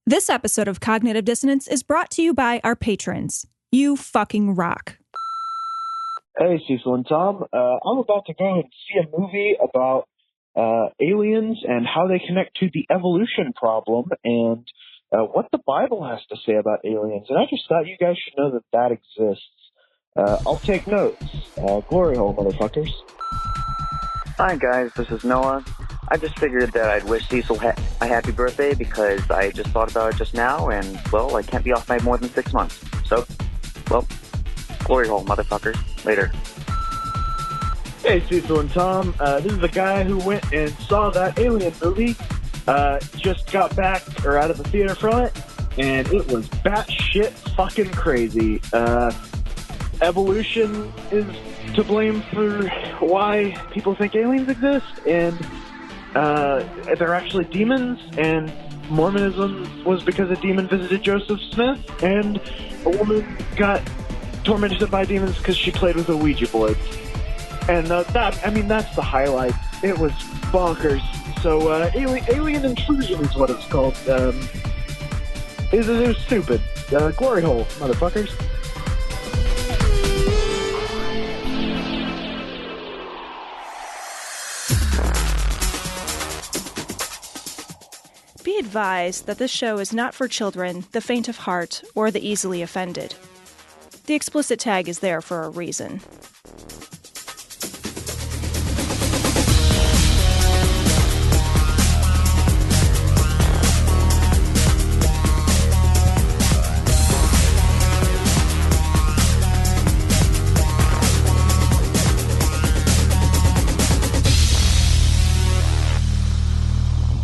This episode of Cognitive Dissonance is brought to you by our patrons. You fucking rock. Hey, Cecil and Tom. I'm about to go and see a movie about aliens and how they connect to the evolution problem and what the Bible has to say about aliens. And I just thought you guys should know that that exists. I'll take notes. Glory hole, motherfuckers. Hi, guys. This is Noah. I just figured that I'd wish Cecil a happy birthday because I just thought about it just now, and, well, I can't be off by more than 6 months. So, well, glory hole, motherfuckers. Later. Hey, Cecil and Tom. This is a guy who went and saw that alien movie. Just got back, or out of the theater from it, and it was batshit fucking crazy. Evolution is to blame for why people think aliens exist, and they're actually demons, and Mormonism was because a demon visited Joseph Smith, and a woman got tormented by demons because she played with a Ouija board. And that's the highlight. It was bonkers. So, alien intrusion is what it's called. It was stupid. Glory hole, motherfuckers. Be advised that this show is not for children, the faint of heart, or the easily offended. The explicit tag is there for a reason.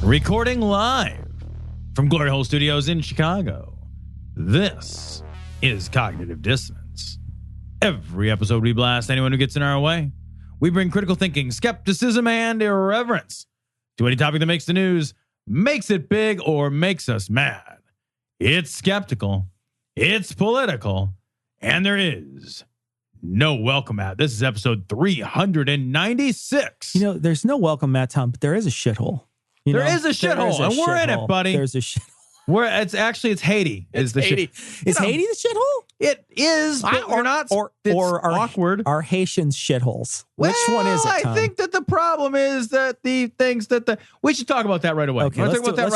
Recording live from Glory Hole Studios in Chicago. This is Cognitive Dissonance. Every episode we blast anyone who gets in our way. We bring critical thinking, skepticism, and irreverence to any topic that makes the news, makes it big, or makes us mad. It's skeptical, it's political, and there is no welcome mat. This is episode 396. You know, there's no welcome mat, Tom, but there is a shithole. There is a shithole, and we're in it, buddy. There's a shithole. It's Haiti. It's Haiti. Is Haiti the shithole? It is, but we're not. Or are awkward. Are Haitians shitholes? Which one is it, Tom? I think that the problem is that the things that we should talk about that right away. Okay, let's talk about that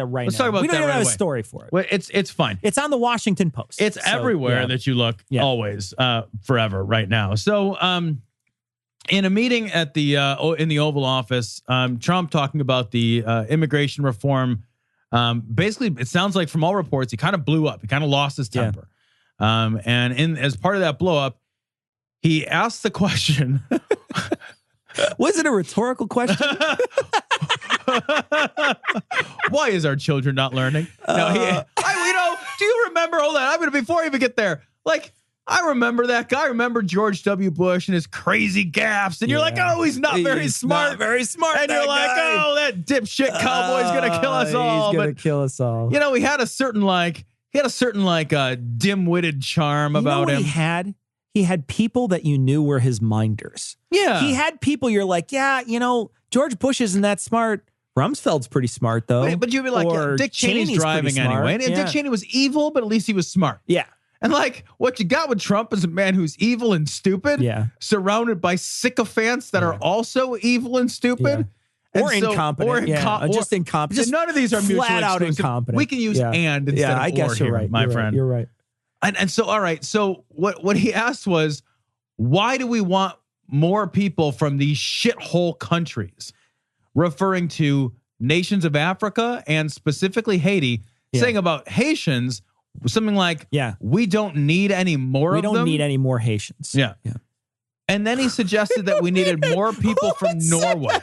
right now. Let's talk about we that don't even right have away. a story for it. Well, it's fine. It's on the Washington Post. It's everywhere that you look, always, forever, right now. So, in a meeting at the in the Oval Office, Trump talking about the immigration reform. Basically, it sounds like from all reports, he kind of blew up. He kind of lost his temper. And as part of that blow up, he asked the question. Was it a rhetorical question? Why is our children not learning? No, do you remember? Hold on. Before I even get there, I remember that guy. I remember George W. Bush and his crazy gaffes. And you're like, oh, he's not very smart. Not very smart. And you're like, oh, that dipshit cowboy's going to kill us all. He's going to kill us all. You know, he had a certain dim-witted charm about him. He had people that you knew were his minders. Yeah. He had people you're like, George Bush isn't that smart. Rumsfeld's pretty smart, though. But you'd be like, Dick Cheney's driving anyway. And Dick Cheney was evil, but at least he was smart. Yeah. And what you got with Trump is a man who's evil and stupid, surrounded by sycophants that are also evil and stupid. Yeah. Or incompetent. Just incompetent. So none of these are mutually flat out exclusive. incompetent. We can use and instead of I guess or you're here, right, my friend. You're right. And so, all right. So what he asked was, why do we want more people from these shithole countries, referring to nations of Africa and specifically Haiti, saying about Haitians, something like, we don't need any more of them. We don't need any more Haitians. Yeah. And then he suggested that we needed more people from Norway.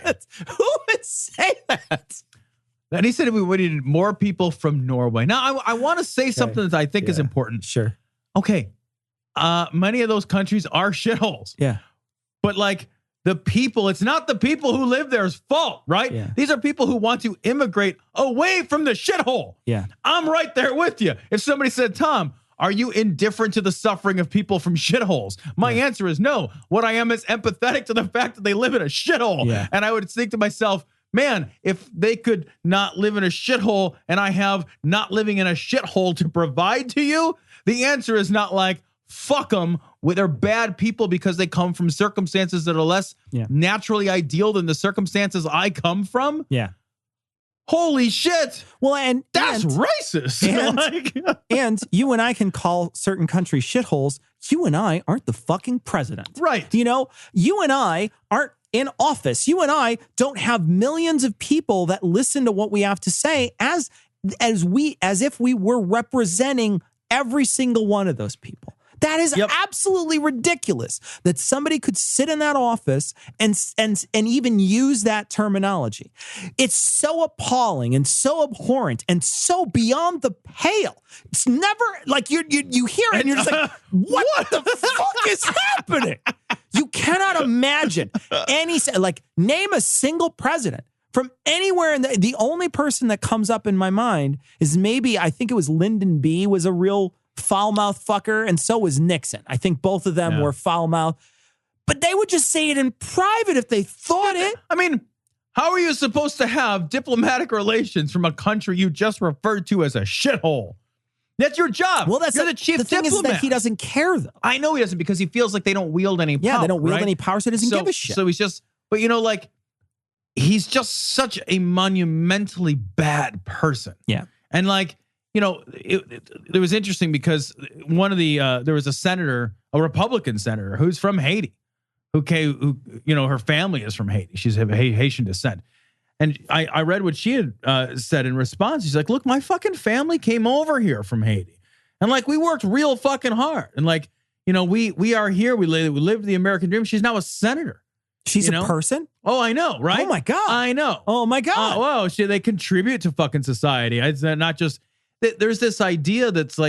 Who would say that? And he said we needed more people from Norway. Now, I want to say something that I think is important. Sure. Okay. Many of those countries are shitholes. Yeah. But the people, it's not the people who live there's fault, right? Yeah. These are people who want to immigrate away from the shithole. Yeah. I'm right there with you. If somebody said, Tom, are you indifferent to the suffering of people from shitholes? My answer is no. What I am is empathetic to the fact that they live in a shithole. Yeah. And I would think to myself, man, if they could not live in a shithole and I have not living in a shithole to provide to you, the answer is not like, fuck them, they're bad people because they come from circumstances that are less naturally ideal than the circumstances I come from. Yeah. Holy shit. Well, that's racist. And you and I can call certain countries shitholes. You and I aren't the fucking president. Right. You know, you and I aren't in office. You and I don't have millions of people that listen to what we have to say as if we were representing every single one of those people. That is absolutely ridiculous that somebody could sit in that office and even use that terminology. It's so appalling and so abhorrent and so beyond the pale. It's never like you hear it and you're just like, what the fuck is happening? You cannot imagine name a single president from anywhere. And the only person that comes up in my mind is maybe, I think it was Lyndon B. was a real foul-mouthed fucker, and so was Nixon. I think both of them were foul-mouthed, but they would just say it in private if they thought it. I mean, how are you supposed to have diplomatic relations from a country you just referred to as a shithole? That's your job. Well, You're the chief the thing diplomat. Is that he doesn't care, though. I know he doesn't, because he feels like they don't wield any power. Yeah, they don't wield right? any power, so he doesn't give a shit. So he's just, but he's just such a monumentally bad person. Yeah. And it was interesting because there was a senator, a Republican senator who's from Haiti, who her family is from Haiti. She's of Haitian descent. And I read what she had said in response. She's like, look, my fucking family came over here from Haiti. And we worked real fucking hard. And we are here. We live the American dream. She's now a senator. She's a person? Oh, I know, right? Oh my God. I know. Oh my God. They contribute to fucking society. It's not just, there's this idea that's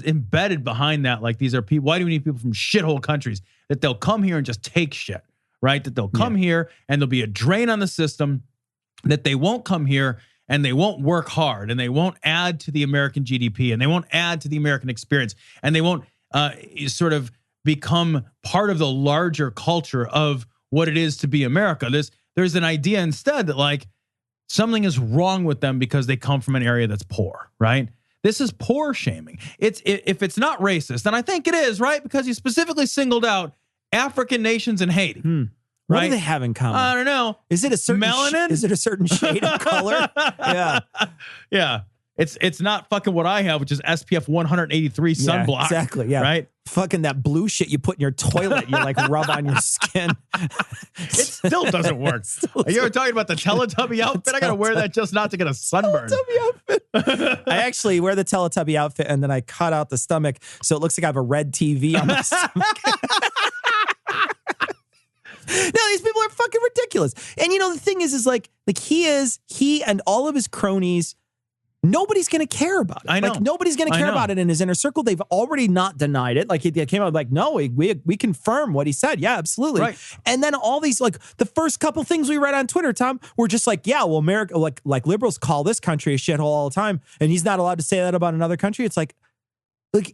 embedded behind that. Like, these are people, why do we need people from shithole countries? That they'll come here and just take shit, right? That they'll come here and there'll be a drain on the system, that they won't come here and they won't work hard and they won't add to the American GDP and they won't add to the American experience and they won't sort of become part of the larger culture of what it is to be America. There's an idea instead that something is wrong with them because they come from an area that's poor, right? This is poor shaming. If it's not racist, and I think it is, right? Because he specifically singled out African nations and Haiti. What right? do they have in common? I don't know. Is it a certain melanin? Is it a certain shade of color? Yeah. Yeah. It's not fucking what I have, which is SPF 183 sunblock. Yeah, exactly. Yeah. Right. Fucking that blue shit you put in your toilet, you rub on your skin. It still doesn't work. Are you ever talking about the Teletubby outfit? I got to wear that just not to get a sunburn. Teletubby outfit. I actually wear the Teletubby outfit and then I cut out the stomach so it looks like I have a red TV on my stomach. No, these people are fucking ridiculous. And the thing is he and all of his cronies, nobody's going to care about it. I know. Nobody's going to care about it in his inner circle. They've already not denied it. He came out no, we confirm what he said. Yeah, absolutely. Right. And then all these, the first couple things we read on Twitter, Tom, were just America, liberals call this country a shithole all the time. And he's not allowed to say that about another country. It's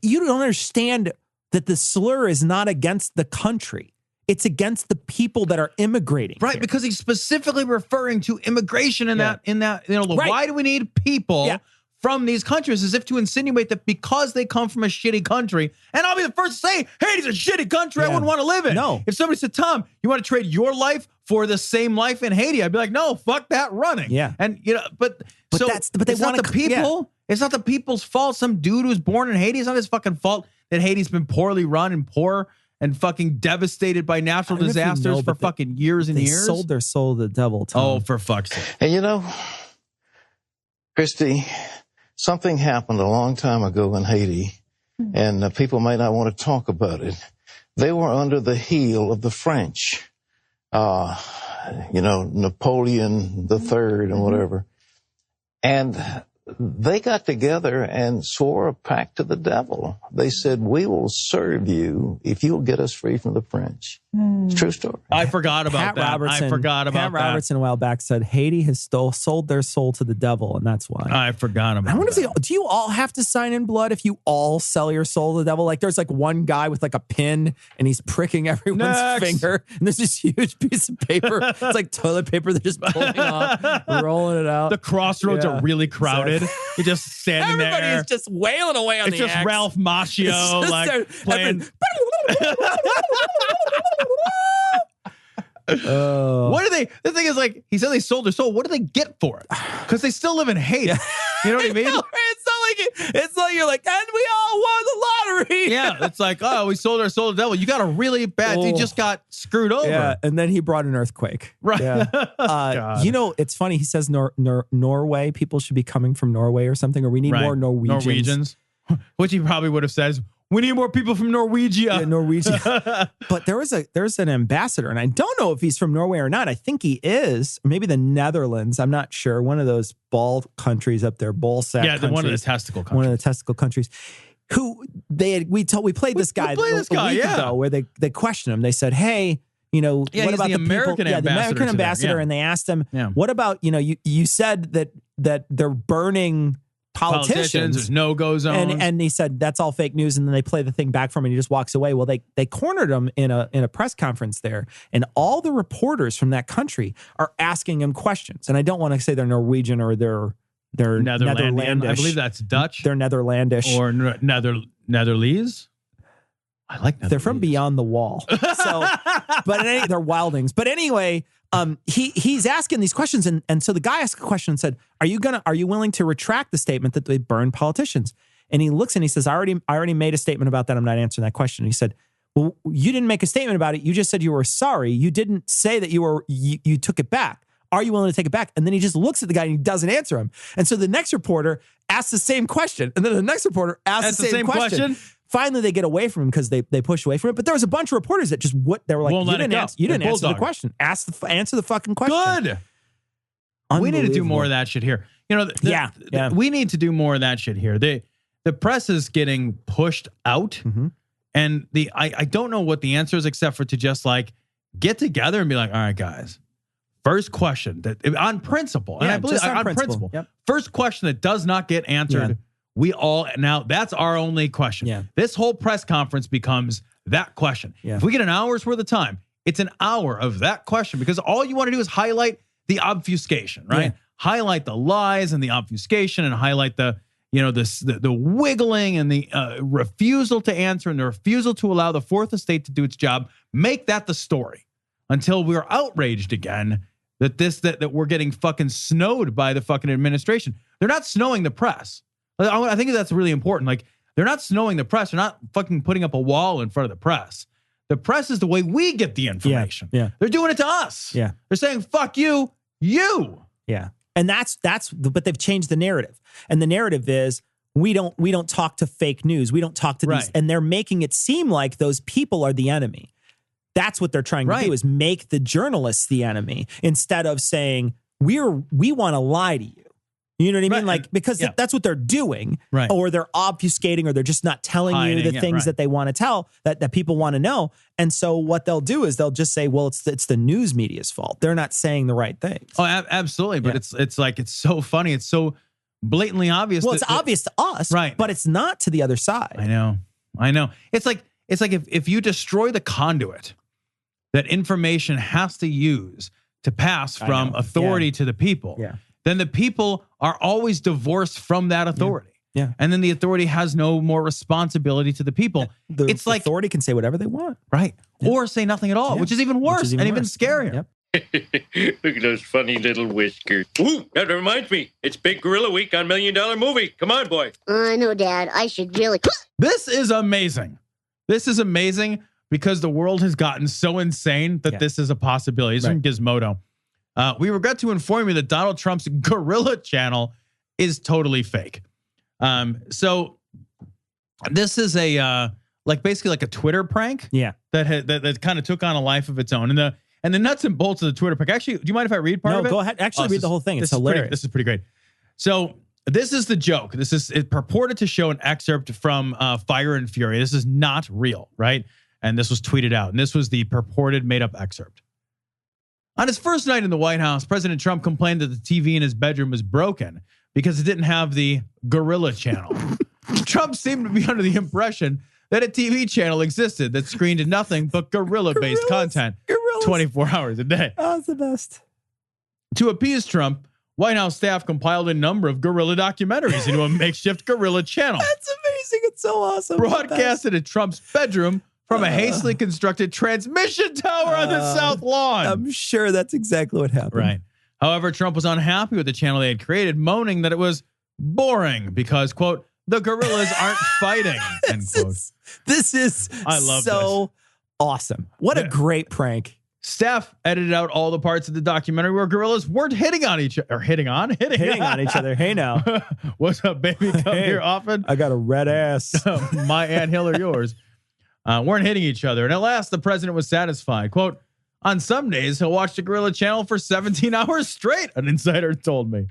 you don't understand that the slur is not against the country. It's against the people that are immigrating. Right, here. because he's specifically referring to immigration in that, Right. Why do we need people from these countries, as if to insinuate that because they come from a shitty country, and I'll be the first to say, Haiti's a shitty country I wouldn't want to live in. No. If somebody said, Tom, you want to trade your life for the same life in Haiti? I'd be like, no, fuck that running. Yeah. And, but they it's not the people. Yeah. It's not the people's fault. Some dude who's born in Haiti, it's not his fucking fault that Haiti's been poorly run and poor and fucking devastated by natural disasters for fucking years and years. They sold their soul to the devil, Tom. Oh, for fuck's sake. And Christy, something happened a long time ago in Haiti, and people may not want to talk about it. They were under the heel of the French, Napoleon III and whatever. And they got together and swore a pact to the devil. They said, we will serve you if you'll get us free from the French. It's a true story. I forgot about that. I forgot about that. Pat Robertson a while back said Haiti has sold their soul to the devil, and that's why. I forgot about that. I wonder if do you all have to sign in blood if you all sell your soul to the devil? Like there's like one guy with like a pin and he's pricking everyone's finger, and there's this huge piece of paper. It's like toilet paper. They're just pulling off, rolling it out. The crossroads are really crowded. You're just standing there. Everybody is just wailing away on it's the just axe. Ralph Macchio like playing. What do they? The thing is, like he said, they sold their soul. What do they get for it? Because they still live in Haiti. You know what I mean? It's not like you're like, and we all won the lottery. Yeah, it's like, oh, we sold our soul to the devil. You got a really bad. You just got screwed over. Yeah, and then he brought an earthquake. Right. Yeah. You know, it's funny. He says Norway. People should be coming from Norway or something, or we need more Norwegians. Which he probably would have said is, we need more people from Norwegia. Yeah, Norwegia. But there's an ambassador, and I don't know if he's from Norway or not. I think he is. Maybe the Netherlands. I'm not sure. One of those ball countries up there, ball sack countries. One of the testicle countries. One of the testicle countries. Who we played this guy a week ago where they questioned him. They said, hey, you know, what about the American ambassador? The American ambassador, and they asked him, what about, you know, you said that they're burning politicians, there's no-go zones. And he said, that's all fake news. And then they play the thing back from him and he just walks away. Well, they cornered him in a press conference there. And all the reporters from that country are asking him questions. And I don't want to say they're Norwegian or they're Netherlandish. I believe that's Dutch. They're Netherlandish. Or Netherlands. I like that. They're from beyond the wall. So, but they're wildings. But anyway, he's asking these questions, and so the guy asked a question and said, "Are you willing to retract the statement that they burn politicians?" And he looks and he says, "I already made a statement about that. I'm not answering that question." And he said, "Well, you didn't make a statement about it. You just said you were sorry. You didn't say that you took it back. Are you willing to take it back?" And then he just looks at the guy and he doesn't answer him. And so the next reporter asks the same question, and then the next reporter asks the same question. Finally, they get away from him because they push away from it. But there was a bunch of reporters that just they were like, you didn't answer the question. Answer the fucking question. Good. We need to do more of that shit here. You know, we need to do more of that shit here. The press is getting pushed out, and I don't know what the answer is except for to just like get together and be like, all right, guys. First question that on principle, and I believe on principle. Yep. First question that does not get answered. Yeah. Now that's our only question. Yeah. This whole press conference becomes that question. Yeah. If we get an hour's worth of time, it's an hour of that question because all you want to do is highlight the obfuscation, right? Yeah. Highlight the lies and the obfuscation and highlight the wiggling and the refusal to answer and the refusal to allow the fourth estate to do its job. Make that the story until we're outraged again that we're getting fucking snowed by the fucking administration. They're not snowing the press. I think that's really important. Like, they're not snowing the press. They're not fucking putting up a wall in front of the press. The press is the way we get the information. Yeah. They're doing it to us. Yeah. They're saying, fuck you. Yeah. And but they've changed the narrative. And the narrative is we don't talk to fake news. We don't talk to these. And they're making it seem like those people are the enemy. That's what they're trying to do, is make the journalists the enemy instead of saying we want to lie to you. You know what I mean? Like, because that's what they're doing, or they're obfuscating, or they're just not telling you the things that they want to tell, that people want to know. And so what they'll do is they'll just say, well, it's the news media's fault. They're not saying the right things. Oh, absolutely. But it's like, it's so funny. It's so blatantly obvious. Well, it's obvious to us, but it's not to the other side. I know. It's like if you destroy the conduit that information has to use to pass from authority to the people. Yeah. Then the people are always divorced from that authority. Yeah. And then the authority has no more responsibility to the people. It's like authority can say whatever they want. Right. Yeah. Or say nothing at all, which is even worse and even scarier. Yep. Look at those funny little whiskers. Ooh, that reminds me. It's Big Gorilla Week on $1 Million Movie. Come on, boy. I know, Dad. I should really... This is amazing. This is amazing because the world has gotten so insane that this is a possibility. It's from Gizmodo. We regret to inform you that Donald Trump's Gorilla channel is totally fake. So this is basically like a Twitter prank. Yeah. That kind of took on a life of its own. And the nuts and bolts of the Twitter prank. Actually, do you mind if I read part of it? No, go ahead. Actually, read the whole thing. It's hilarious. This is pretty great. So This is the joke. This is it purported to show an excerpt from Fire and Fury. This is not real, right? And this was tweeted out. And this was the purported made-up excerpt. On his first night in the White House, President Trump complained that the TV in his bedroom was broken because it didn't have the Gorilla channel. Trump seemed to be under the impression that a TV channel existed that screened nothing but gorilla-based content 24 hours a day. Oh, it's the best. To appease Trump, White House staff compiled a number of gorilla documentaries into a makeshift gorilla channel. That's amazing. It's so awesome. Broadcasted at Trump's bedroom from a hastily constructed transmission tower on the South Lawn. I'm sure that's exactly what happened. Right. However, Trump was unhappy with the channel they had created, moaning that it was boring because, quote, the gorillas aren't fighting, end quote. This is I love so awesome. What a great prank. Staff edited out all the parts of the documentary where gorillas weren't hitting on each other. Hitting on each other. Hey, now. What's up, baby? Come here often. I got a red ass. My anthill or yours. Weren't hitting each other. And at last, the president was satisfied. Quote, on some days, he'll watch the gorilla channel for 17 hours straight, an insider told me.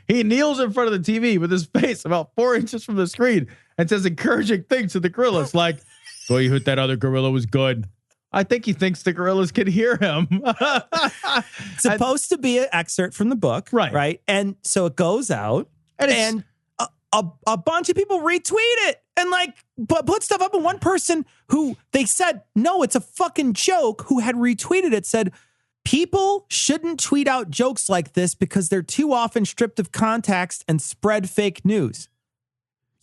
He kneels in front of the TV with his face about 4 inches from the screen and says encouraging things to the gorillas like, boy, you hit that other gorilla was good. I think he thinks the gorillas can hear him. It's supposed to be an excerpt from the book. Right. And so it goes out and a bunch of people retweet it and like put stuff up. And one person who they said, no, it's a fucking joke, who had retweeted it said, people shouldn't tweet out jokes like this because they're too often stripped of context and spread fake news.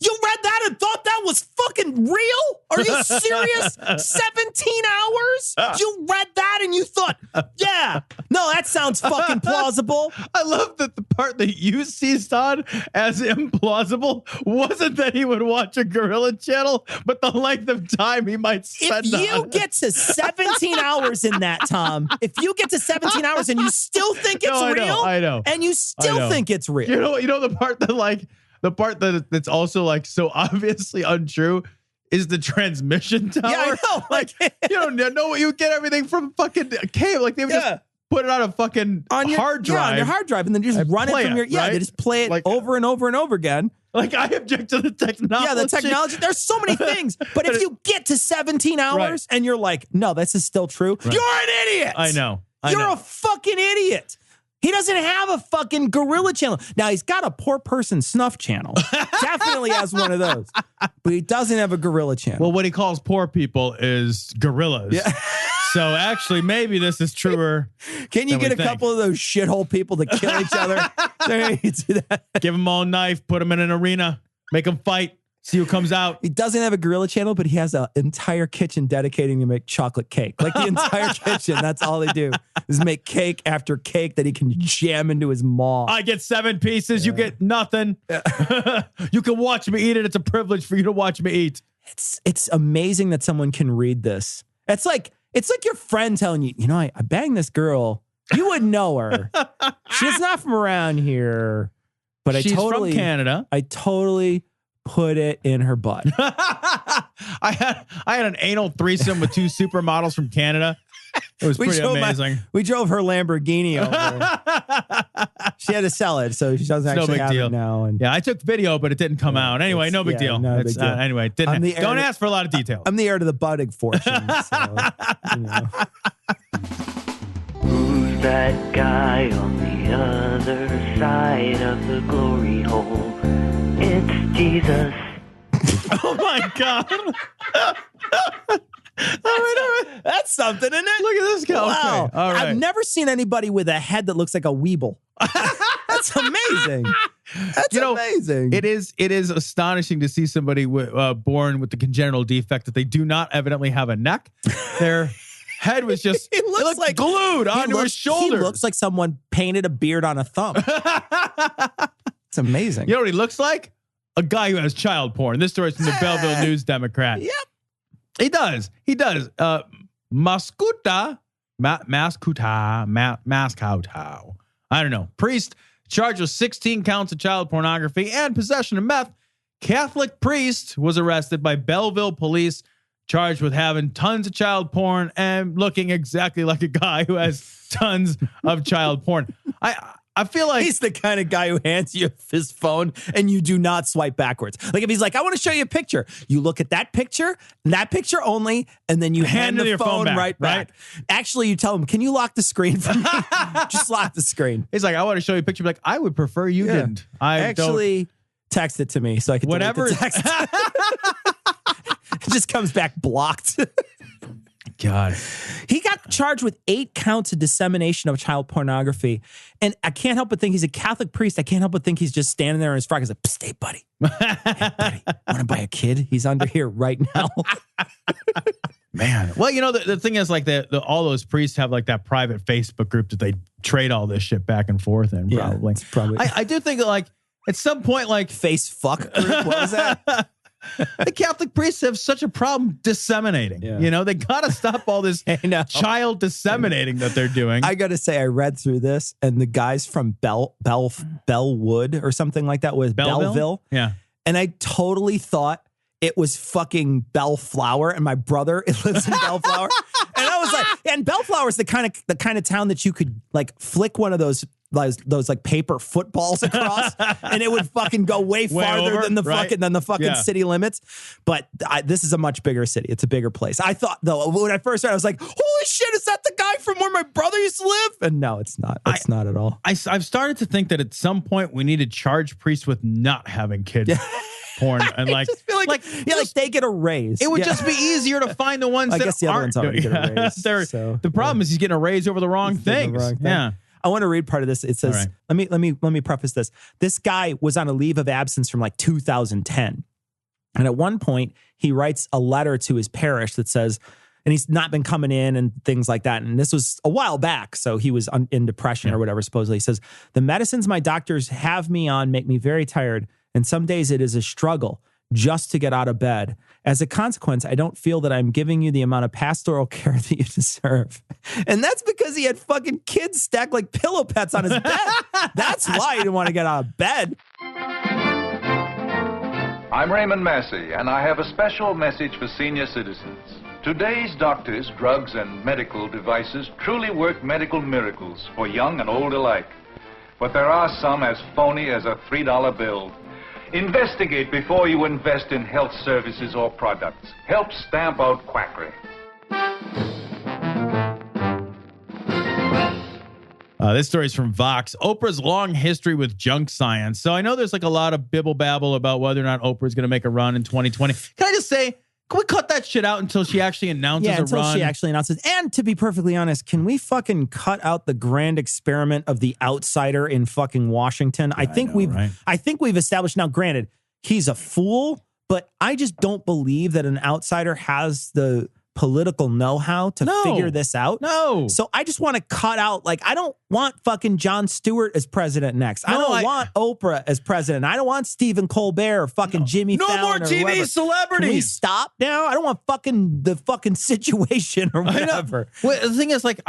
You read that and thought that was fucking real? Are you serious? 17 hours? You read that and you thought, yeah, no, that sounds fucking plausible. I love that the part that you seized on as implausible wasn't that he would watch a gorilla channel, but the length of time he might spend on it. If you get to 17 hours in that, Tom, if you get to 17 hours and you still think it's real, I know. And you still think it's real. You know the part that like, the part that's also like so obviously untrue is the transmission tower. Yeah, I know. Like you don't know what you get everything from fucking cable. Like they would just put it on a fucking hard drive. Yeah, on your hard drive, and then just run it from your right? They just play it like, over and over and over again. Like I object to the technology. Yeah, the technology. There's so many things. But if you get to 17 hours and you're like, no, this is still true, you're an idiot. I know. You're a fucking idiot. He doesn't have a fucking gorilla channel. Now, he's got a poor person snuff channel. Definitely has one of those. But he doesn't have a gorilla channel. Well, what he calls poor people is gorillas. Yeah. So actually, maybe this is truer. Can you get a couple of those shithole people to kill each other? Do that. Give them all a knife, put them in an arena, make them fight. See who comes out. He doesn't have a gorilla channel, but he has an entire kitchen dedicating to make chocolate cake. Like the entire kitchen, that's all they do is make cake after cake that he can jam into his maw. I get 7 pieces. You get nothing. You can watch me eat it. It's a privilege for you to watch me eat. It's amazing that someone can read this. It's like your friend telling you, I banged this girl. You wouldn't know her. She's not from around here, but she's from Canada. I totally put it in her butt. I had an anal threesome with 2 supermodels from Canada. It was pretty amazing. We drove her Lamborghini over. She had to sell it, so she doesn't actually have it now. And I took video, but it didn't come out. Anyway, no big deal. No big deal. Anyway, don't ask for a lot of details. I'm the heir to the budding fortune. Who's that guy on the other side of the glory hole? It's Jesus. Oh my God. All right. That's something, isn't it? Look at this guy. Wow. Okay. All right. I've never seen anybody with a head that looks like a weeble. That's amazing. That's amazing. It is astonishing to see somebody born with the congenital defect that they do not evidently have a neck. Their head was just it looks like glued onto his shoulder. He looks like someone painted a beard on a thumb. It's amazing. You know what he looks like? A guy who has child porn. This story's from the Belleville News Democrat. Yep. He does. Mascoutah. I don't know. Priest charged with 16 counts of child pornography and possession of meth. Catholic priest was arrested by Belleville police, charged with having tons of child porn and looking exactly like a guy who has tons of child porn. I feel like he's the kind of guy who hands you his phone and you do not swipe backwards. Like if he's like, I want to show you a picture, you look at that picture only, and then you hand the phone right back. Actually, you tell him, can you lock the screen for me? Just lock the screen. He's like, I want to show you a picture. Like, I would prefer you didn't. Actually, text it to me so I can delete the text. It just comes back blocked. God. He got charged with 8 counts of dissemination of child pornography. And I can't help but think he's a Catholic priest. I can't help but think he's just standing there in his frock. He's like, psst, hey, buddy. Hey, buddy. Want to buy a kid? He's under here right now. Man. Well, you know, the thing is like all those priests have like that private Facebook group that they trade all this shit back and forth in probably. Yeah, probably. I do think that like at some point, like face fuck group. What was that? The Catholic priests have such a problem disseminating. Yeah. You know, they got to stop all this child disseminating that they're doing. I got to say, I read through this, and the guys from Bellwood or something like that was Belleville. Yeah. And I totally thought it was fucking Bellflower, and my brother lives in Bellflower. And I was like, and Bellflower is the kind of town that you could like flick one of those like paper footballs across, and it would fucking go way farther than the fucking city limits. But this is a much bigger city. It's a bigger place. I thought though when I first heard, I was like, "Holy shit, is that the guy from where my brother used to live?" And no, it's not. It's not at all. I've started to think that at some point we need to charge priests with not having kids. Porn and like, I just feel like they get a raise. It would just be easier to find the ones that guess the other ones already get a raise. The problem is he's getting a raise over the wrong things. Yeah. I want to read part of this. It says, let me preface this. This guy was on a leave of absence from like 2010. And at one point he writes a letter to his parish that says, and he's not been coming in and things like that. And this was a while back. So he was in depression or whatever, supposedly. He says, the medicines my doctors have me on make me very tired. And some days it is a struggle just to get out of bed. As a consequence, I don't feel that I'm giving you the amount of pastoral care that you deserve. And that's because he had fucking kids stacked like pillow pets on his bed. That's why he didn't want to get out of bed. I'm Raymond Massey, and I have a special message for senior citizens. Today's doctors, drugs, and medical devices truly work medical miracles for young and old alike. But there are some as phony as a $3 bill. Investigate before you invest in health services or products. Help stamp out quackery. This story is from Vox. Oprah's long history with junk science. So I know there's like a lot of bibble babble about whether or not Oprah is going to make a run in 2020. Can I just say, can we cut that shit out until she actually announces a run? Until she actually announces. And to be perfectly honest, can we fucking cut out the grand experiment of the outsider in fucking Washington? I think we've established now, granted, he's a fool, but I just don't believe that an outsider has the political know-how to figure this out. No. So I just want to cut out, like, I don't want fucking Jon Stewart as president next. I don't want Oprah as president. I don't want Stephen Colbert or fucking Jimmy Fallon. No more TV celebrities. Can we stop now? I don't want the fucking situation or whatever. Well, the thing is, like,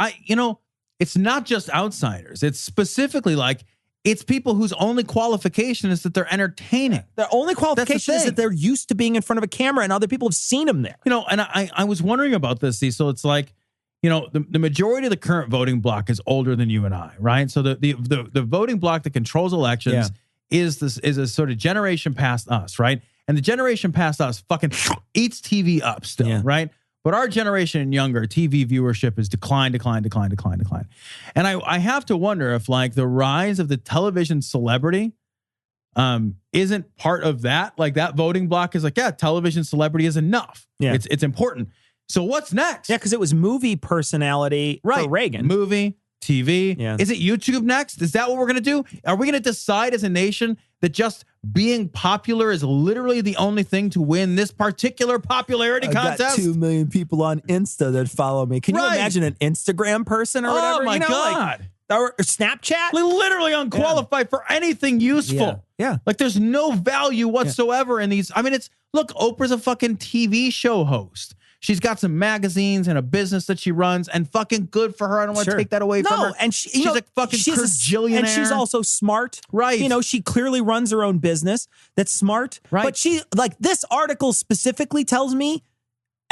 it's not just outsiders. It's specifically like, it's people whose only qualification is that they're entertaining. Their only qualification is that they're used to being in front of a camera and other people have seen them there. And I was wondering about this, Cecil. It's like, the majority of the current voting bloc is older than you and I, right? So the voting bloc that controls elections is a sort of generation past us, right? And the generation past us fucking eats TV up still, right? But our generation and younger, TV viewership has declined. And I have to wonder if like the rise of the television celebrity isn't part of that. Like that voting block is like, television celebrity is enough. Yeah. It's important. So what's next? Yeah, because it was movie personality for Reagan. Movie, TV. Yeah. Is it YouTube next? Is that what we're going to do? Are we going to decide as a nation that just being popular is literally the only thing to win this particular popularity contest? Got 2 million people on Insta that follow me. Can you imagine an Instagram person or whatever? Oh my God. Or Snapchat? Literally unqualified for anything useful. Yeah. Like there's no value whatsoever in these. I mean, look, Oprah's a fucking TV show host. She's got some magazines and a business that she runs, and fucking good for her. I don't want to take that away from her. And she's like fucking Kyrgyzstanian. And she's also smart. Right. She clearly runs her own business. That's smart. Right. But this article specifically tells me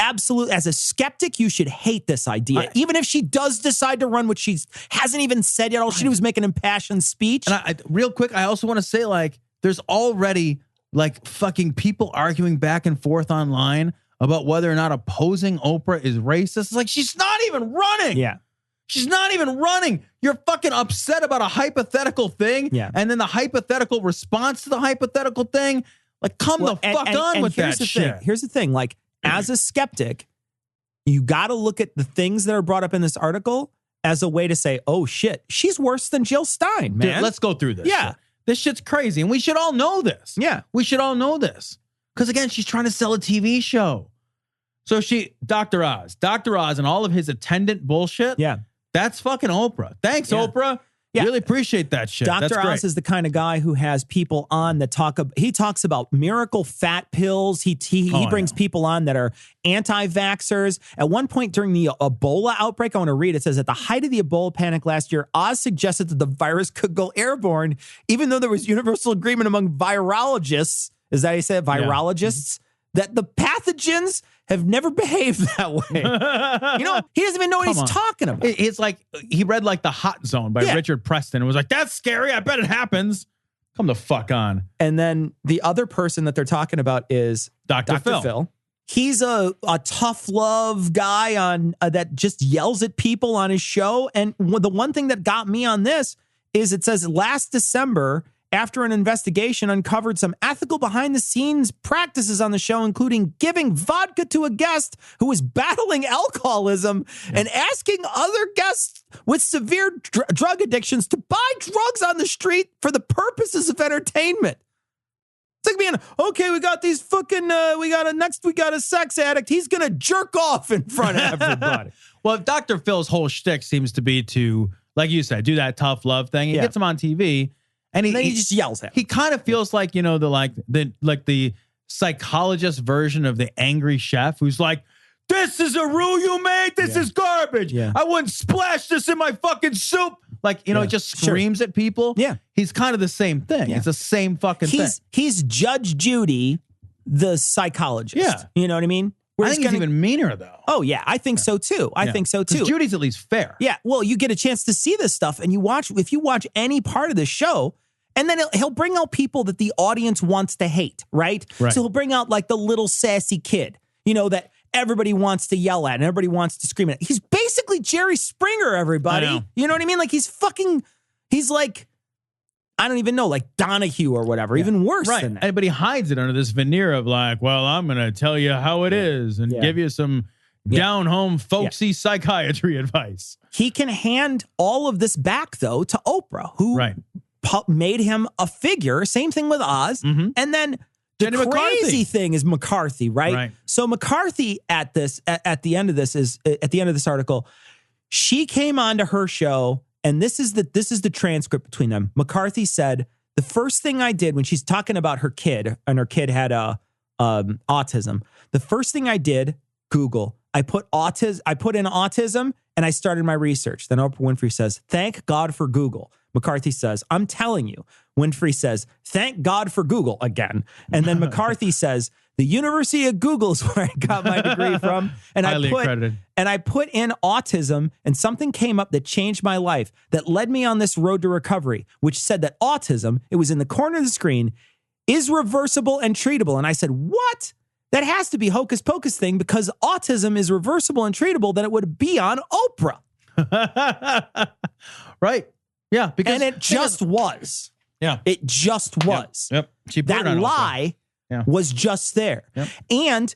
absolutely, as a skeptic, you should hate this idea. Even if she does decide to run, which she hasn't even said yet. All she did was make an impassioned speech. And real quick, I also want to say, like, there's already like fucking people arguing back and forth online about whether or not opposing Oprah is racist. It's like, she's not even running. Yeah. She's not even running. You're fucking upset about a hypothetical thing. Yeah. And then the hypothetical response to the hypothetical thing. Like, come the fuck on with that shit. Here's the thing. Like, as a skeptic, you got to look at the things that are brought up in this article as a way to say, oh shit, she's worse than Jill Stein, man. Dude, let's go through this. Yeah. Shit. This shit's crazy. And we should all know this. Yeah. We should all know this. Because again, she's trying to sell a TV show. So Dr. Oz and all of his attendant bullshit. Yeah. That's fucking Oprah. Thanks, Oprah. Yeah. Really appreciate that shit. Dr. Oz is the kind of guy who has people on that he talks about miracle fat pills. He brings people on that are anti-vaxxers. At one point during the Ebola outbreak, I want to read, it says, at the height of the Ebola panic last year, Oz suggested that the virus could go airborne, even though there was universal agreement among virologists, is that how you say it? Virologists, that the pathogens have never behaved that way. You know, he doesn't even know what he's talking about. It's like, he read like The Hot Zone by Richard Preston and was like, that's scary. I bet it happens. Come the fuck on. And then the other person that they're talking about is Dr. Phil. He's a tough love guy on that just yells at people on his show. And the one thing that got me on this is it says last December, after an investigation uncovered some ethical behind-the-scenes practices on the show, including giving vodka to a guest who was battling alcoholism and asking other guests with severe drug addictions to buy drugs on the street for the purposes of entertainment. It's like being, okay, we got these fucking, we got a sex addict. He's going to jerk off in front of everybody. Well, Dr. Phil's whole shtick seems to be to, like you said, do that tough love thing. He gets him on TV. And he just yells at him. He kind of feels like, you know, the psychologist version of the angry chef who's like, this is a roux you made. This is garbage. Yeah. I wouldn't splash this in my fucking soup. Like, you know, he just screams at people. Yeah. He's kind of the same thing. Yeah. It's the same fucking thing. He's Judge Judy, the psychologist. Yeah. You know what I mean? I think he's even meaner, though. Oh, yeah. I think so, too. I think so, too. Judy's at least fair. Yeah. Well, you get a chance to see this stuff, and if you watch any part of the show, and then he'll bring out people that the audience wants to hate, right? So he'll bring out like the little sassy kid, you know, that everybody wants to yell at and everybody wants to scream at. He's basically Jerry Springer, everybody. You know what I mean? Like he's like, I don't even know, like Donahue or whatever, even worse than that. But he hides it under this veneer of like, well, I'm going to tell you how it is and give you some down-home folksy psychiatry advice. He can hand all of this back, though, to Oprah, who made him a figure. Same thing with Oz. And then the crazy thing is McCarthy, right? So McCarthy at the end of this article, she came onto her show, and this is the transcript between them. McCarthy said, the first thing I did when she's talking about her kid, and her kid had autism. The first thing I did, Google, I put in autism, and I started my research. Then Oprah Winfrey says, thank God for Google. McCarthy says, I'm telling you. Winfrey says, thank God for Google again. And then McCarthy says, the University of Google is where I got my degree from. And I put in autism, and something came up that changed my life, that led me on this road to recovery, which said that autism, it was in the corner of the screen, is reversible and treatable. And I said, what? That has to be hocus pocus thing, because autism is reversible and treatable, then it would be on Oprah. Right. Yeah. And it just was. Yeah. It just was. Yep. She put it on lie was just there. Yep. And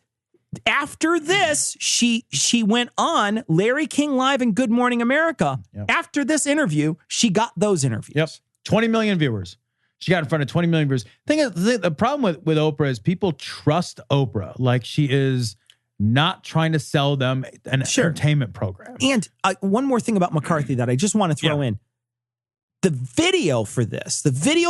after this, she went on Larry King Live and Good Morning America. Yep. After this interview, she got those interviews. Yep. 20 million viewers. She got in front of 20 million viewers. The problem with Oprah is people trust Oprah like she is not trying to sell them an entertainment program. And one more thing about McCarthy that I just want to throw in. The video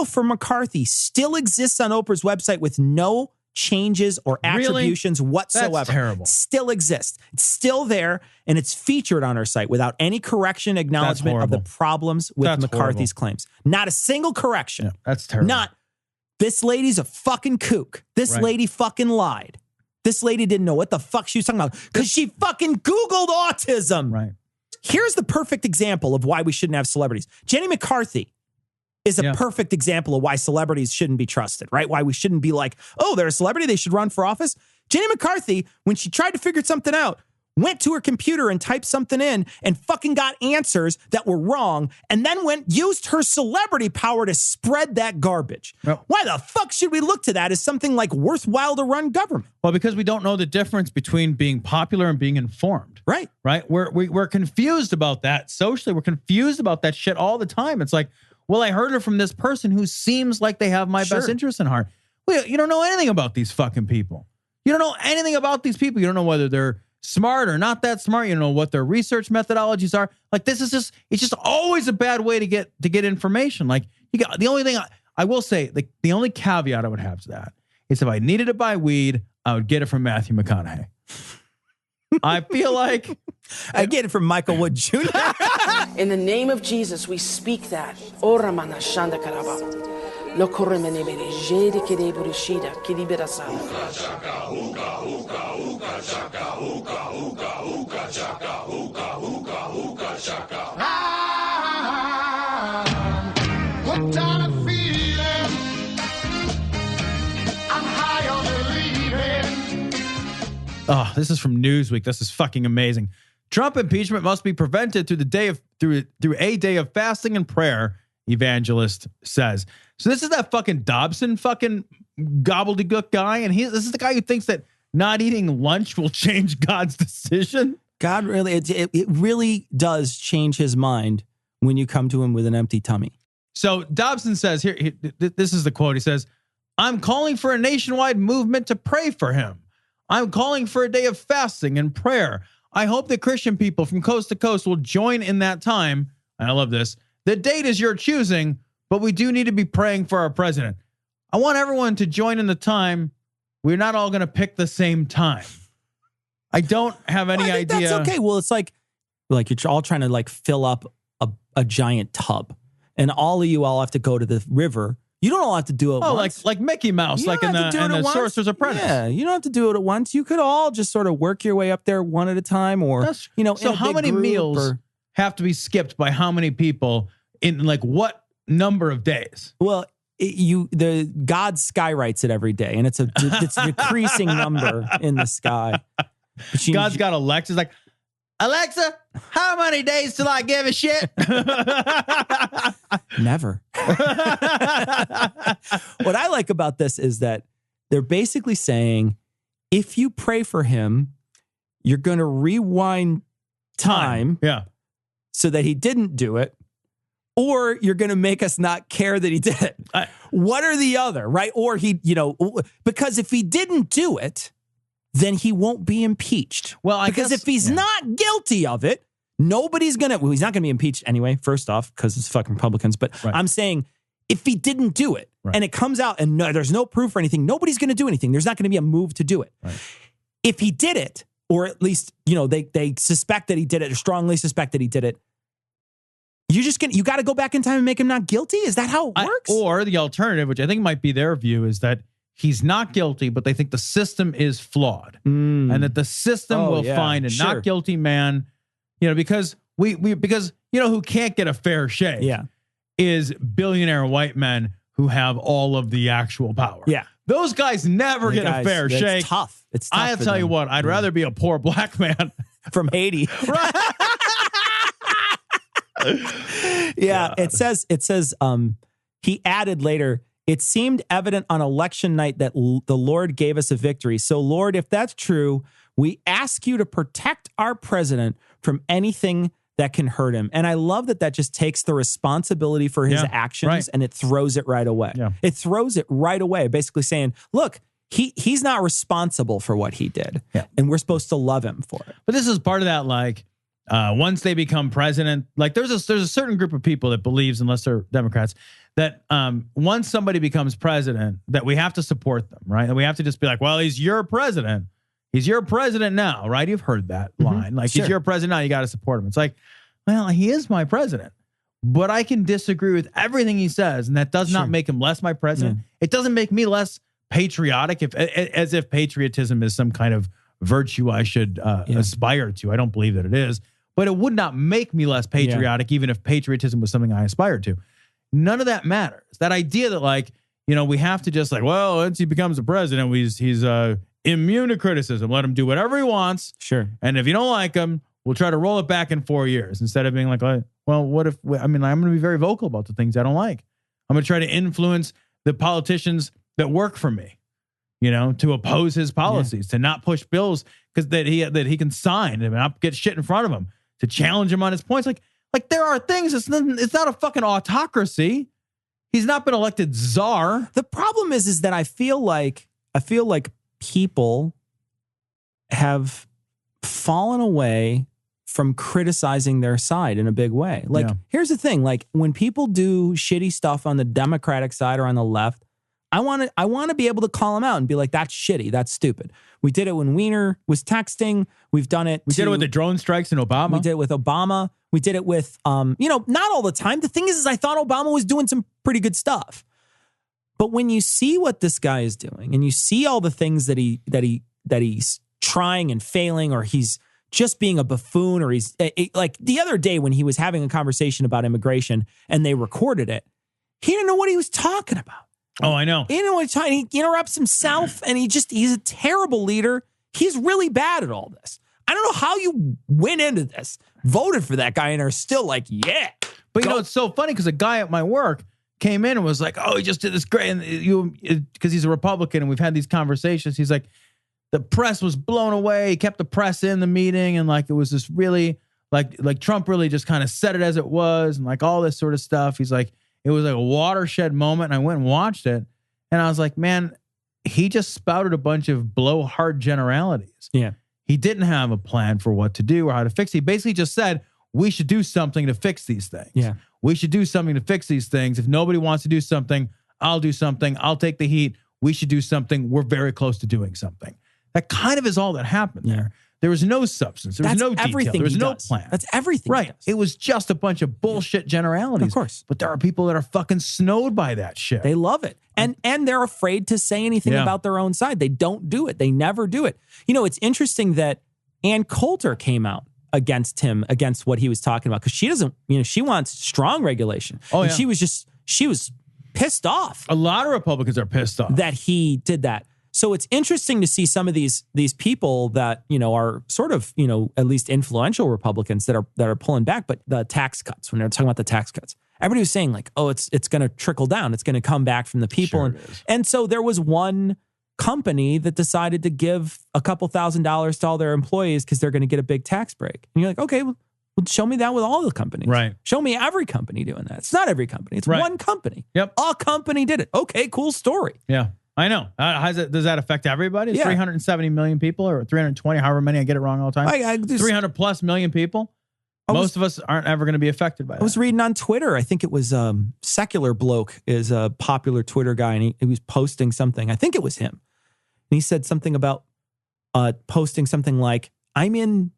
for McCarthy still exists on Oprah's website with no changes or attributions whatsoever. That's terrible. It still exists. It's still there, and it's featured on her site without any correction, acknowledgement of the problems with McCarthy's claims. Not a single correction. Yeah, that's terrible. Not, this lady's a fucking kook. This lady fucking lied. This lady didn't know what the fuck she was talking about because she fucking Googled autism. Right. Here's the perfect example of why we shouldn't have celebrities. Jenny McCarthy is a perfect example of why celebrities shouldn't be trusted, right? Why we shouldn't be like, oh, they're a celebrity, they should run for office. Jenny McCarthy, when she tried to figure something out, went to her computer and typed something in and fucking got answers that were wrong and then used her celebrity power to spread that garbage. Yep. Why the fuck should we look to that as something like worthwhile to run government? Well, because we don't know the difference between being popular and being informed. Right. Right. We're confused about that socially. We're confused about that shit all the time. It's like, well, I heard it from this person who seems like they have my best interest in heart. Well, you don't know anything about these fucking people. You don't know anything about these people. You don't know whether they're smart or not that smart. You don't know what their research methodologies are. Like, this is just, it's just always a bad way to get information. Like, you got the only thing I will say, the only caveat I would have to that is if I needed to buy weed, I would get it from Matthew McConaughey. I feel like I get it from Michael Wood Jr. In the name of Jesus, we speak that. Ora mana shanda karaba. Lo koremene bere jede kede burishida kidi berasa. Hooked on a feeling. I'm high on believing. Oh, this is from Newsweek. This is fucking amazing. Trump impeachment must be prevented through a day of fasting and prayer, Evangelist says. So this is that fucking Dobson fucking gobbledygook guy, and this is the guy who thinks that not eating lunch will change God's decision. God really, it really does change his mind when you come to him with an empty tummy. So Dobson says here, this is the quote. He says, "I'm calling for a nationwide movement to pray for him. I'm calling for a day of fasting and prayer. I hope that Christian people from coast to coast will join in that time." And I love this. "The date is your choosing, but we do need to be praying for our president. I want everyone to join in the time. We're not all going to pick the same time." I don't have any idea. That's okay. Well, it's like you're all trying to like fill up a giant tub, and all of you all have to go to the river. You don't all have to do it once. like Mickey Mouse, like in the Sorcerer's Apprentice. Yeah, you don't have to do it at once. You could all just sort of work your way up there one at a time, or So how many meals have to be skipped by how many people in like what number of days? Well, God skywrites it every day, and it's a decreasing number in the sky. God's got Alexa's like, "Alexa, how many days till I give a shit?" Never. What I like about this is that they're basically saying, if you pray for him, you're going to rewind time. Yeah. So that he didn't do it, or you're going to make us not care that he did it. What or the other, right? Or because if he didn't do it, then he won't be impeached. Well, because if he's not guilty of it, nobody's going to, he's not going to be impeached anyway, first off, because it's fucking Republicans. But I'm saying if he didn't do it and it comes out and there's no proof or anything, nobody's going to do anything. There's not going to be a move to do it. Right. If he did it, or at least, they suspect that he did it or strongly suspect that he did it, you got to go back in time and make him not guilty? Is that how it works? Or the alternative, which I think might be their view, is that he's not guilty, but they think the system is flawed and that the system will find a not guilty man, because because who can't get a fair shake is billionaire white men who have all of the actual power. Yeah. Those guys never get a fair shake. It's tough. It's tough. I'll tell you what, I'd rather be a poor black man from Haiti. Right. Yeah. God. It says, he added later, "It seemed evident on election night that the Lord gave us a victory. So, Lord, if that's true, we ask you to protect our president from anything that can hurt him." And I love that just takes the responsibility for his actions and it throws it right away. Yeah. It throws it right away, basically saying, look, he's not responsible for what he did. Yeah. And we're supposed to love him for it. But this is part of that, once they become president, there's a certain group of people that believes, unless they're Democrats, that once somebody becomes president, that we have to support them, right? And we have to just be like, well, he's your president. He's your president now, right? You've heard that line. He's your president now, you got to support him. It's like, well, he is my president, but I can disagree with everything he says, and that does not make him less my president. It doesn't make me less patriotic, as if patriotism is some kind of virtue I should aspire to. I don't believe that it is, but it would not make me less patriotic, even if patriotism was something I aspired to. None of that matters. That idea that like, we have to just like, well, once he becomes the president, he's immune to criticism. Let him do whatever he wants. Sure. And if you don't like him, we'll try to roll it back in 4 years instead of being like, well, what if, I'm going to be very vocal about the things I don't like. I'm going to try to influence the politicians that work for me, to oppose his policies, to not push bills that he can sign and not get shit in front of him, to challenge him on his points. Like there are things, it's not a fucking autocracy. He's not been elected czar. The problem is that I feel like people have fallen away from criticizing their side in a big way. Like, here's the thing. Like when people do shitty stuff on the Democratic side or on the left, I want to be able to call them out and be like, that's shitty. That's stupid. We did it when Weiner was texting. We've done it. We did it with the drone strikes in Obama. We did it with Obama. We did it with, not all the time. The thing is I thought Obama was doing some pretty good stuff. But when you see what this guy is doing and you see all the things that he's trying and failing, or he's just being a buffoon, or he's like the other day when he was having a conversation about immigration and they recorded it, he didn't know what he was talking about. Oh, I know. He didn't know what he's talking. He interrupts himself and he's a terrible leader. He's really bad at all this. I don't know how you went into this, voted for that guy, and are still like, yeah. But it's so funny because a guy at my work came in and was like, oh, he just did this great. And because he's a Republican and we've had these conversations. He's like, the press was blown away. He kept the press in the meeting. And like, it was just really like Trump really just kind of said it as it was. And like all this sort of stuff. He's like, it was like a watershed moment. And I went and watched it. And I was like, man, he just spouted a bunch of blowhard generalities. Yeah. He didn't have a plan for what to do or how to fix it. He basically just said, we should do something to fix these things. Yeah. We should do something to fix these things. If nobody wants to do something, I'll do something. I'll take the heat. We should do something. We're very close to doing something. That kind of is all that happened there. There was no substance. There was no detail. There was no plan. That's everything. Right. It was just a bunch of bullshit generalities. Of course. But there are people that are fucking snowed by that shit. They love it. And they're afraid to say anything about their own side. They don't do it. They never do it. It's interesting that Ann Coulter came out against him, against what he was talking about, because she doesn't, she wants strong regulation. Oh, and she was pissed off. A lot of Republicans are pissed off that he did that. So it's interesting to see some of these people that, are sort of, at least influential Republicans that are pulling back. But the tax cuts, when they're talking about the tax cuts, everybody was saying like, oh, it's going to trickle down. It's going to come back from the people. Sure and so there was one company that decided to give a couple $1,000s to all their employees because they're going to get a big tax break. And you're like, okay, well, show me that with all the companies. Right. Show me every company doing that. It's not every company. It's right. one company. Yep. A company did it. Okay, cool story. Yeah. I know. Does that affect everybody? It's 370 million people, or 320, however many. I get it wrong all the time. 300 plus million people. Most of us aren't ever going to be affected by that. I was reading on Twitter. I think it was Secular Bloke is a popular Twitter guy, and he was posting something. I think it was him. And he said something about posting something like, I'm in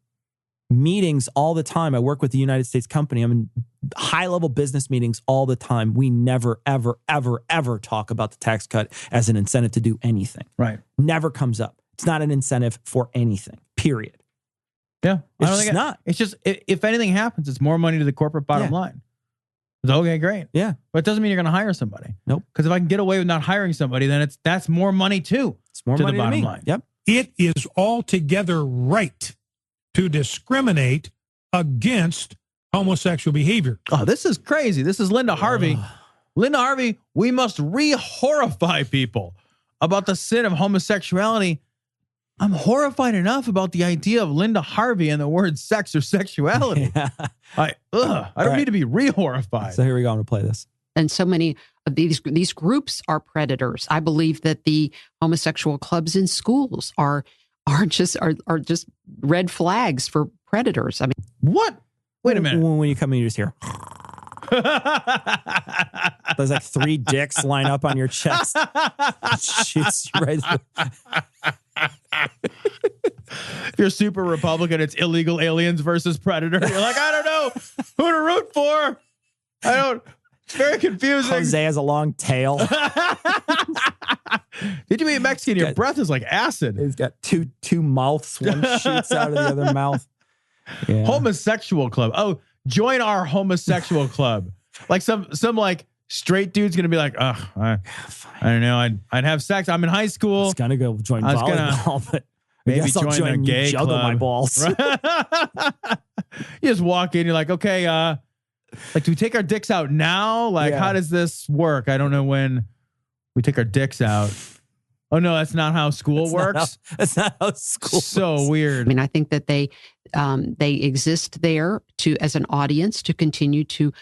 meetings all the time. I work with the United States company. I'm in high-level business meetings all the time. We never, ever, ever, ever talk about the tax cut as an incentive to do anything. Right. Never comes up. It's not an incentive for anything, period. Yeah. It's just not. It's just, if anything happens, it's more money to the corporate bottom line. It's okay, great. Yeah. But it doesn't mean you're going to hire somebody. Nope. Because if I can get away with not hiring somebody, then that's more money too. It's more money to the bottom to me. line. Yep. It is altogether right to discriminate against homosexual behavior. Oh, this is crazy. This is Linda Harvey. Linda Harvey, we must re-horrify people about the sin of homosexuality. I'm horrified enough about the idea of Linda Harvey and the word sex or sexuality. I don't need to be re-horrified. So here we go. I'm going to play this. And so many of these groups are predators. I believe that the homosexual clubs in schools are just red flags for predators. I mean, what? Wait a minute. When you come in, you just hear. There's like 3 dicks line up on your chest. Shoots you right. If you're super Republican, it's illegal aliens versus predator. You're like, I don't know who to root for. It's very confusing. Jose has a long tail. Did you you eat Mexican, your breath is like acid. He's got two mouths. One shoots out of the other mouth. Yeah. Homosexual club. Oh, join our homosexual club. Like some like straight dude's gonna be like, oh, I don't know. I'd have sex. I'm in high school. I was gonna go join volleyball, but maybe join a gay juggle club. my balls. You just walk in. You're like, okay, like, do we take our dicks out now? Like, how does this work? I don't know when we take our dicks out. Oh no, that's not how school works. That's not how school. So works. weird. I mean, I think that they exist there as an audience to continue to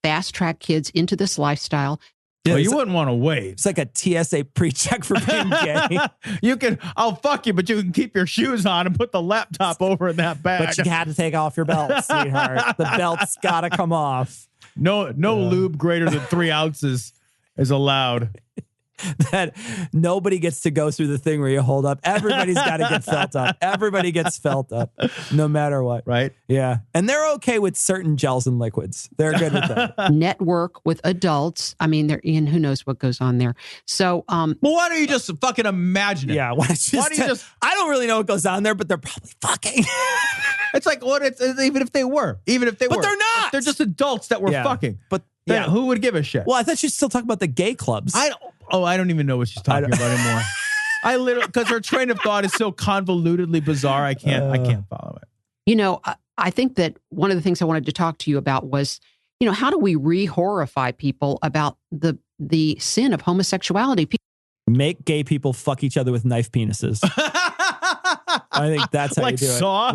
fast track kids into this lifestyle. Yeah, well, you wouldn't want to wait. It's like a TSA pre-check for being gay. I'll fuck you, but you can keep your shoes on and put the laptop over in that bag. But you had to take off your belt, sweetheart. The belt's got to come off. No lube greater than 3 ounces is allowed. That nobody gets to go through the thing where you hold up. Everybody's got to get felt up. Everybody gets felt up, no matter what. Right? Yeah. And they're okay with certain gels and liquids. They're good with that. Network with adults. I mean, and who knows what goes on there. So, well, why don't you just fucking imagine it? Yeah. Why don't you just? I don't really know what goes on there, but they're probably fucking. It's like what? It's even if they were, but they're not. They're just adults that were fucking. But yeah, who would give a shit? Well, I thought you still talking about the gay clubs. I don't even know what she's talking about anymore. I literally, because her train of thought is so convolutedly bizarre, I can't follow it. You know, I think that one of the things I wanted to talk to you about was, how do we re-horrify people about the sin of homosexuality? Make gay people fuck each other with knife penises. I think that's how you do Saw? it.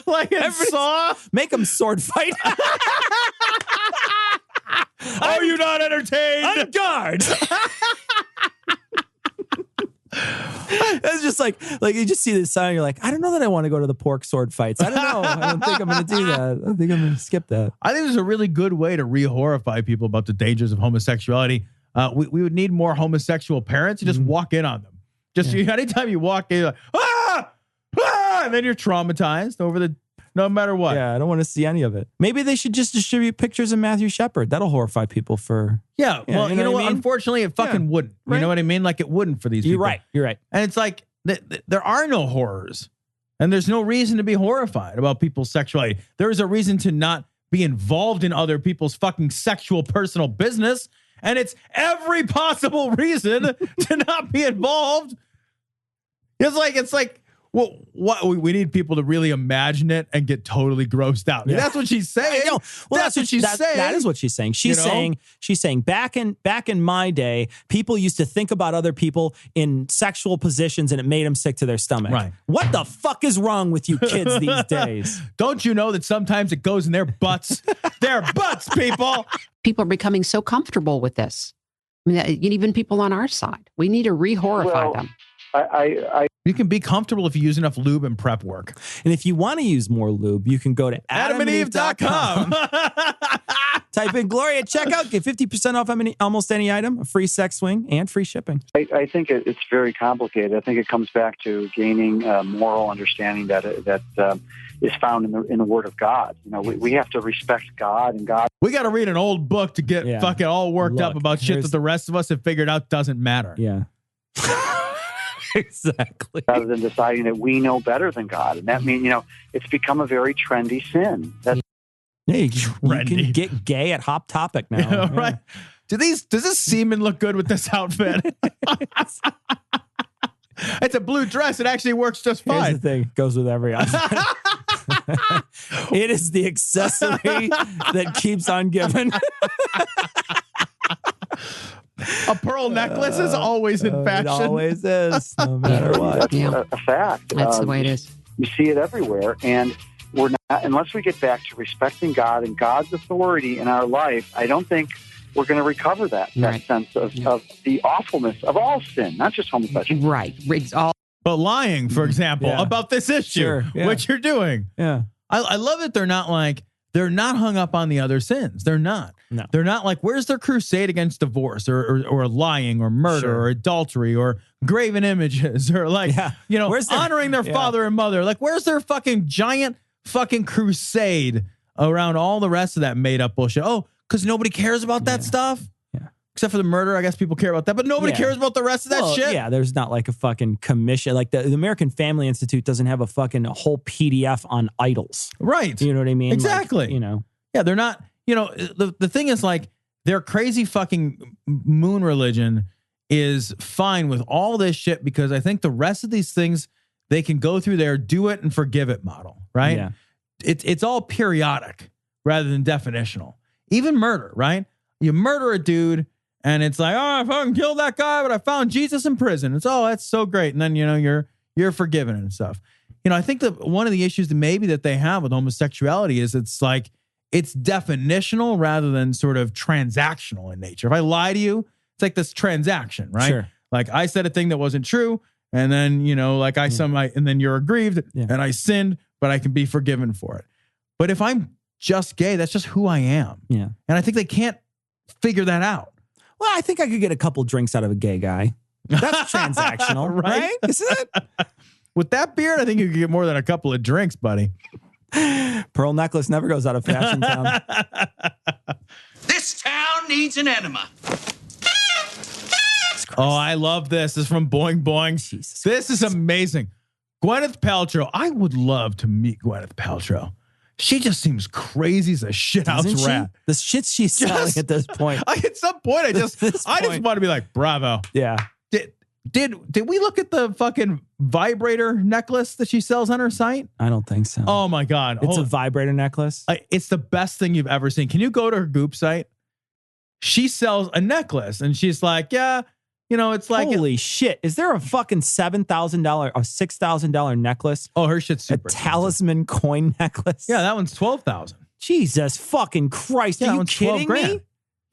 Like in Saw? Make them sword fight. Are you not entertained? On guard. It's just like you just see this sign and you're like, I don't know that I want to go to the pork sword fights. I don't know. I don't think I'm going to do that. I think I'm going to skip that. I think there's a really good way to re-horrify people about the dangers of homosexuality. We would need more homosexual parents to just walk in on them. Anytime you walk in, you're like, and then you're traumatized no matter what. Yeah, I don't want to see any of it. Maybe they should just distribute pictures of Matthew Shepard. That'll horrify people for... Yeah, well, you know what? I mean? Unfortunately, it fucking wouldn't. Right? You know what I mean? Like, it wouldn't for these people. You're right. And it's like, there are no horrors. And there's no reason to be horrified about people's sexuality. There is a reason to not be involved in other people's fucking sexual personal business. And it's every possible reason to not be involved. It's like, well, what we need people to really imagine it and get totally grossed out. Yeah. That's what she's saying. Well, that's what she's saying. That is what she's saying. She's saying back in my day, people used to think about other people in sexual positions and it made them sick to their stomach. Right. What the fuck is wrong with you kids these days? Don't you know that sometimes it goes in their butts? Their butts, people. People are becoming so comfortable with this. I mean, even people on our side. We need to re-horrify them. You can be comfortable if you use enough lube and prep work. And if you want to use more lube, you can go to adamandeve.com. Type in Glory at checkout, get 50% off almost any item, a free sex swing, and free shipping. I think it's very complicated. I think it comes back to gaining moral understanding that is found in the Word of God. We have to respect God and God. We got to read an old book to get fucking all worked up about shit that the rest of us have figured out doesn't matter. Yeah. Exactly. Rather than deciding that we know better than God. And that means, it's become a very trendy sin. You can get gay at Hot Topic now. Yeah, right. Does this semen look good with this outfit? It's a blue dress. It actually works just fine. Here's the thing. It goes with every outfit. It is the accessory that keeps on giving. A pearl necklace is always in fashion. It always is, no matter what. That's a fact. That's the way it is. You see it everywhere, and we're not, unless we get back to respecting God and God's authority in our life, I don't think we're going to recover that sense of the awfulness of all sin, not just homosexuality. Right. But lying, for example, about this issue, which you're doing. Yeah. I love that they're not hung up on the other sins. They're not. No. They're not like, where's their crusade against divorce or lying or murder or adultery or graven images or honoring their father and mother? Like, where's their fucking giant fucking crusade around all the rest of that made up bullshit? Oh, because nobody cares about that stuff? Yeah. Except for the murder, I guess people care about that, but nobody cares about the rest of that shit. Yeah, there's not like a fucking commission. Like the American Family Institute doesn't have a fucking whole PDF on idols. Right. You know what I mean? Exactly. Like, Yeah, they're not, the thing is like their crazy fucking moon religion is fine with all this shit because I think the rest of these things, they can go through their do it and forgive it model, right? Yeah. It's all periodic rather than definitional. Even murder, right? You murder a dude and it's like, oh, I fucking killed that guy, but I found Jesus in prison. It's, oh, that's so great. And then, you're forgiven and stuff. I think that one of the issues that they have with homosexuality is it's like, it's definitional rather than sort of transactional in nature. If I lie to you, it's like this transaction, right? Sure. Like I said a thing that wasn't true. And then, and then you're aggrieved and I sinned, but I can be forgiven for it. But if I'm just gay, that's just who I am. Yeah. And I think they can't figure that out. Well, I think I could get a couple drinks out of a gay guy. That's transactional, right? Isn't it? With that beard, I think you could get more than a couple of drinks, buddy. Pearl necklace never goes out of fashion town. This town needs an enema. Oh, I love this. This is from Boing Boing. Jesus this is amazing. Gwyneth Paltrow. I would love to meet Gwyneth Paltrow. She just seems crazy as a shithouse rat. The shit she's selling at this point. At some point, I just want to be like, bravo. Yeah. Did we look at the fucking vibrator necklace that she sells on her site? I don't think so. Oh my God. It's a vibrator necklace. It's the best thing you've ever seen. Can you go to her Goop site? She sells a necklace and she's like, yeah, it's like, holy shit. Is there a fucking $7,000 or $6,000 necklace? Oh, her shit's super expensive. Talisman coin necklace. Yeah, that one's $12,000. Jesus fucking Christ. Are you kidding me?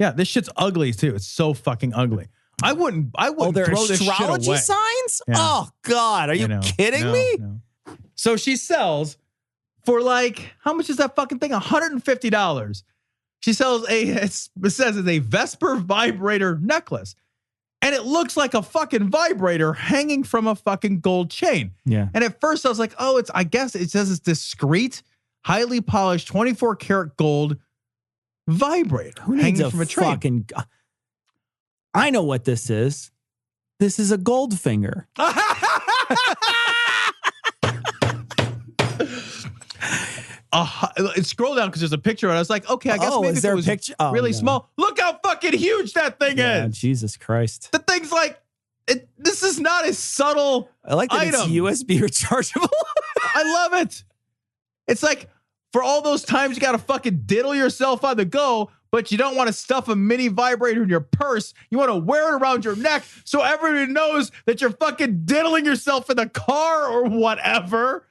Yeah, this shit's ugly too. It's so fucking ugly. I wouldn't they're throw this shit astrology away. signs? Yeah. Oh God. Are you kidding me? No. So she sells for like, how much is that fucking thing? $150. She sells it says it's a Vesper vibrator necklace. And it looks like a fucking vibrator hanging from a fucking gold chain. Yeah. And at first I was like, oh, I guess it says it's discreet, highly polished, 24 karat gold vibrator hanging from a train. I know what this is. This is a gold finger. Scroll down because there's a picture. And I was like, okay, I guess maybe it was picture? Really small. Look how fucking huge that thing is. Jesus Christ. The thing's like, this is not a subtle I like that item. It's USB rechargeable. I love it. It's like, for all those times you got to fucking diddle yourself on the go, but you don't want to stuff a mini vibrator in your purse. You want to wear it around your neck so everybody knows that you're fucking diddling yourself in the car or whatever.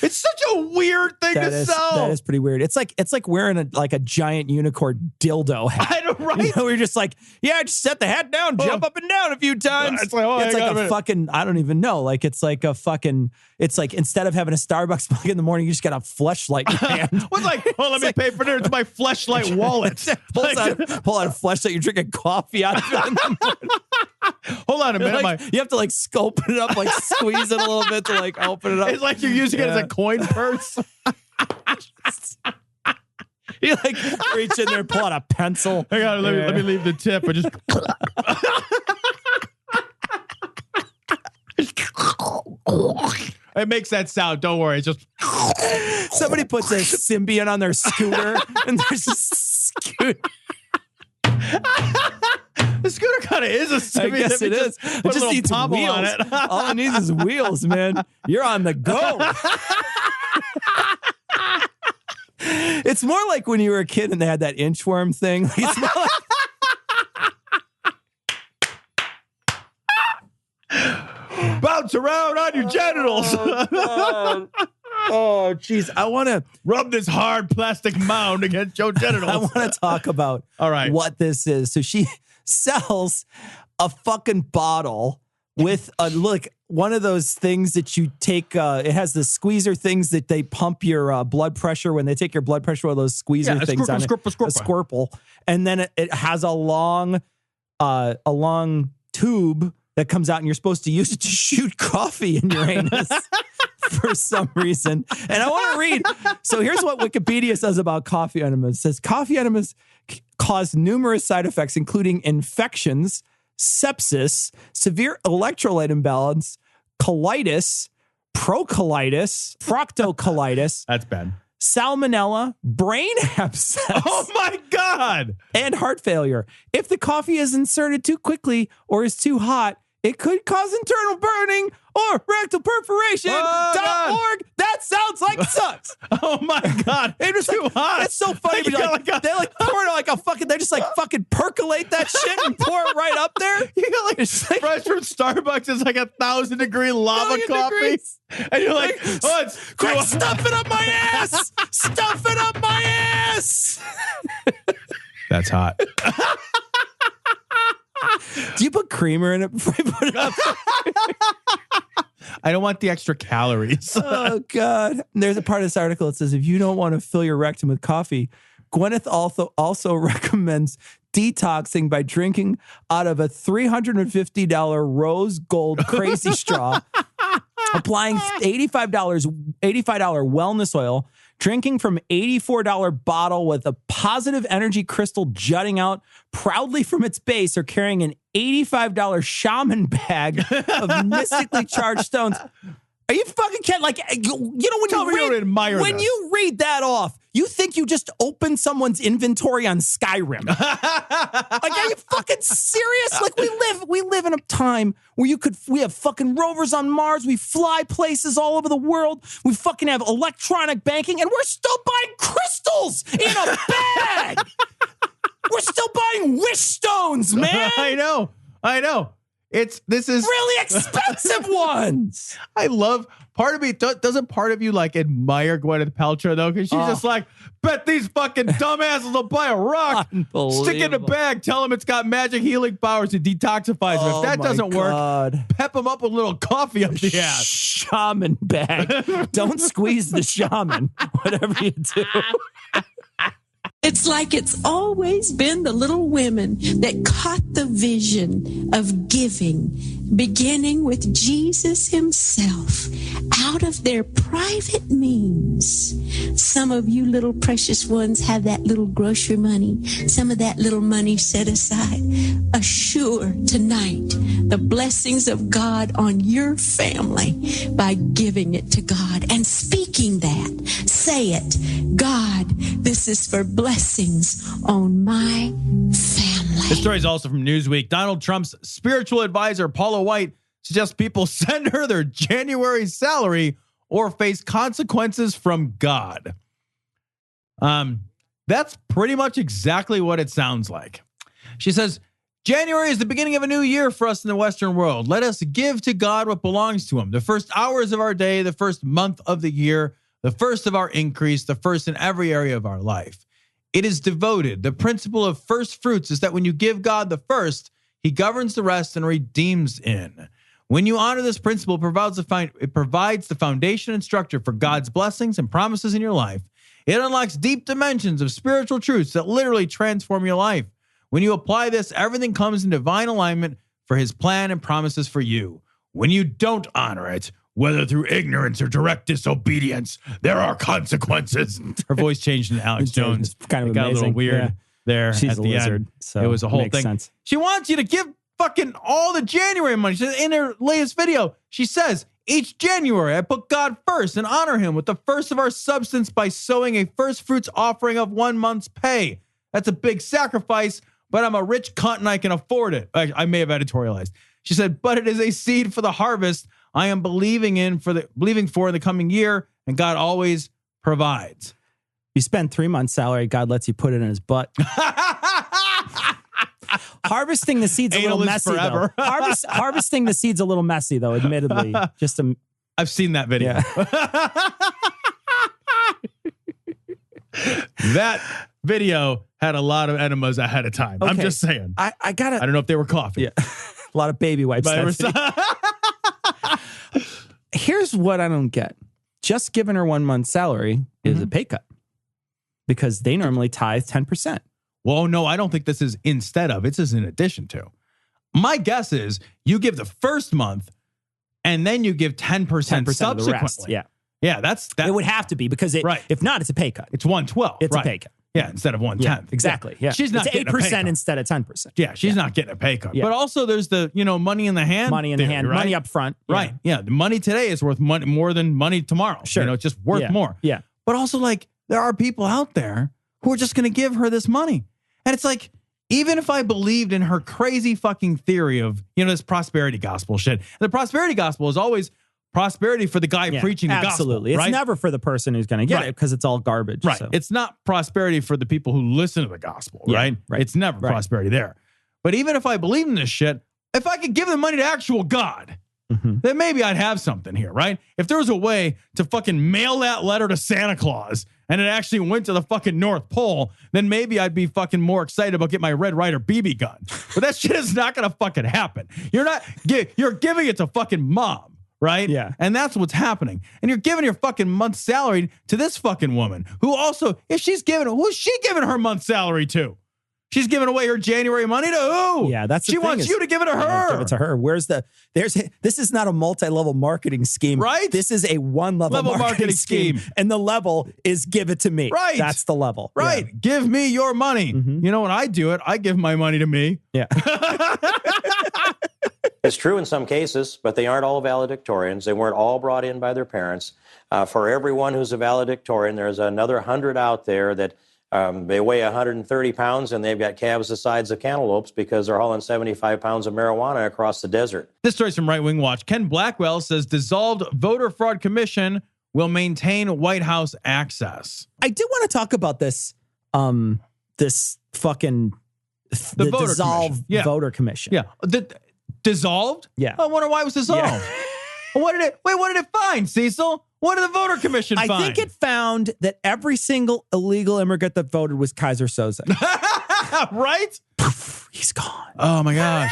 It's such a weird thing to sell. That is pretty weird. It's like wearing a giant unicorn dildo hat. I know, right? We're just like, yeah, just set the hat down, jump up and down a few times. It's like a fucking, I don't even know. Like it's like instead of having a Starbucks mug in the morning, you just got a fleshlight in your hand. What's like, oh, let me pay for dinner. It's my fleshlight wallet. Pull out a fleshlight. You're drinking coffee out of it in the morning. Hold on a minute. You have to like scope it up, like squeeze it a little bit to like open it up. It's like you're using it as a coin purse. You like reach in there, pull out a pencil. Hang on, let me leave the tip. I just it makes that sound. Don't worry. It's just somebody puts a Symbian on their scooter and there's a scooter. The scooter kind of is a Symbian. I guess it is. It just needs wheels. On it. All it needs is wheels, man. You're on the go. It's more like when you were a kid and they had that inchworm thing. It's more like bounce around on your genitals. Oh, geez. I want to rub this hard plastic mound against your genitals. I want to talk about what this is. So she sells a fucking bottle with one of those things that you take. It has the squeezer things that they pump your blood pressure when they take your blood pressure. One of those squeezer things on it. A squirple. And then it has a long tube that comes out, and you're supposed to use it to shoot coffee in your anus for some reason. And I want to read. So here's what Wikipedia says about coffee enemas. It says coffee enemas cause numerous side effects, including infections, sepsis, severe electrolyte imbalance, colitis, proctocolitis. That's bad. Salmonella, brain abscess. Oh my God. And heart failure. If the coffee is inserted too quickly or is too hot, it could cause internal burning or rectal perforation. .org. That sounds like sucks. Oh my God. It's too hot. It's so funny. They pour it like a fucking, they just like fucking percolate that shit and pour it right up there. You got like fresh from Starbucks. It's like 1,000-degree lava coffee. And you're like, oh, it's quick, stuff it up my ass. Stuff it up my ass. That's hot. Do you put creamer in it before you put it up? I don't want the extra calories. Oh, God. There's a part of this article that says, if you don't want to fill your rectum with coffee, Gwyneth also recommends detoxing by drinking out of a $350 rose gold crazy straw, applying $85 wellness oil, drinking from $84 bottle with a positive energy crystal jutting out proudly from its base, or carrying an $85 shaman bag of mystically charged stones. Are you fucking kidding? Like, when you read that off, you think you just opened someone's inventory on Skyrim. Like, are you fucking serious? Like, we live in a time where we have fucking rovers on Mars. We fly places all over the world. We fucking have electronic banking, and we're still buying crystals in a bag. We're still buying wish stones, man. I know. This is really expensive ones. I love part of me. Doesn't part of you like admire Gwyneth Paltrow though? Because she's just like, bet these fucking dumbasses will buy a rock, stick it in a bag, tell them it's got magic healing powers to detoxify them. If that doesn't work, pep them up with a little coffee up the ass. Shaman bag. Don't squeeze the shaman. Whatever you do. It's like it's always been the little women that caught the vision of giving, beginning with Jesus himself, out of their private means. Some of you little precious ones have that little grocery money, some of that little money set aside. Assure tonight the blessings of God on your family by giving it to God and speaking that. Say it, God, this is for blessings on my family. This story is also from Newsweek. Donald Trump's spiritual advisor, Paula White, suggests people send her their January salary or face consequences from God. That's pretty much exactly what it sounds like. She says, January is the beginning of a new year for us in the Western world. Let us give to God what belongs to him. The first hours of our day, the first month of the year, the first of our increase, the first in every area of our life. It is devoted. The principle of first fruits is that when you give God the first, he governs the rest and redeems in. When you honor this principle, it provides the foundation and structure for God's blessings and promises in your life. It unlocks deep dimensions of spiritual truths that literally transform your life. When you apply this, everything comes in divine alignment for his plan and promises for you. When you don't honor it, whether through ignorance or direct disobedience, there are consequences. Her voice changed into Alex Jones. It's kind of got amazing. A little weird there. She's at a the lizard, end. so it was a whole makes thing. sense. She wants you to give fucking all the January money. She says in her latest video, she says, each January, I put God first and honor him with the first of our substance by sowing a first fruits offering of 1 month's pay. That's a big sacrifice, but I'm a rich cunt and I can afford it. I may have editorialized. She said, but it is a seed for the harvest I am believing for in the coming year, and God always provides. You spend 3 months' salary, God lets you put it in his butt. Harvesting the seed's a little messy, though. Harvesting the seed's a little messy, though, admittedly. I've seen that video. Yeah. That video had a lot of enemas ahead of time. Okay. I'm just saying. I don't know if they were coffee. Yeah. A lot of baby wipes. Here's what I don't get. Just giving her 1 month's salary is a pay cut because they normally tithe 10%. Well, no, I don't think this is instead of. It's in addition to. My guess is you give the first month and then you give 10% subsequently. Of the rest, yeah. Yeah, that's it would have to be because if not, it's a pay cut. It's 1/12. It's a pay cut. Yeah, instead of 1/10. Yeah, exactly. Yeah. She's not it's getting 8% instead of 10%. Yeah, she's not getting a pay cut. Yeah. But also there's the, money in the hand. Money in the hand, right? money up front. Yeah. Right. Yeah. The money today is worth money more than money tomorrow. Sure. It's just worth more. Yeah. But also, like, there are people out there who are just going to give her this money. And it's like, even if I believed in her crazy fucking theory of, this prosperity gospel shit, the prosperity gospel is always prosperity for the guy preaching the gospel. Absolutely. Right? It's never for the person who's going to get it because it's all garbage. Right. So. It's not prosperity for the people who listen to the gospel, right? It's never prosperity there. But even if I believe in this shit, if I could give the money to actual God, then maybe I'd have something here, right? If there was a way to fucking mail that letter to Santa Claus and it actually went to the fucking North Pole, then maybe I'd be fucking more excited about getting my Red Ryder BB gun. But that shit is not going to fucking happen. You're giving it to fucking mom, right? Yeah. And that's what's happening. And you're giving your fucking month's salary to this fucking woman who also, who's she giving her month's salary to? She's giving away her January money to who? Yeah, that's the she thing wants you to give it to her. Give it to her. This is not a multi-level marketing scheme. Right. This is a one-level marketing scheme. And the level is give it to me. Right. That's the level. Right. Yeah. Give me your money. You know, when I do it, I give my money to me. Yeah. It's true in some cases, but they aren't all valedictorians. They weren't all brought in by their parents. For everyone who's a valedictorian, there's another 100 out there that they weigh 130 pounds and they've got calves the size of cantaloupes because they're hauling 75 pounds of marijuana across the desert. This story's from Right Wing Watch. Ken Blackwell says dissolved voter fraud commission will maintain White House access. I do want to talk about this, this fucking the voter dissolved commission. voter commission. Yeah. Dissolved? Yeah. I wonder why it was dissolved. Yeah. What did it find, Cecil? What did the voter commission find? I think it found that every single illegal immigrant that voted was Kaiser Soze. Right? Poof, he's gone. Oh my gosh.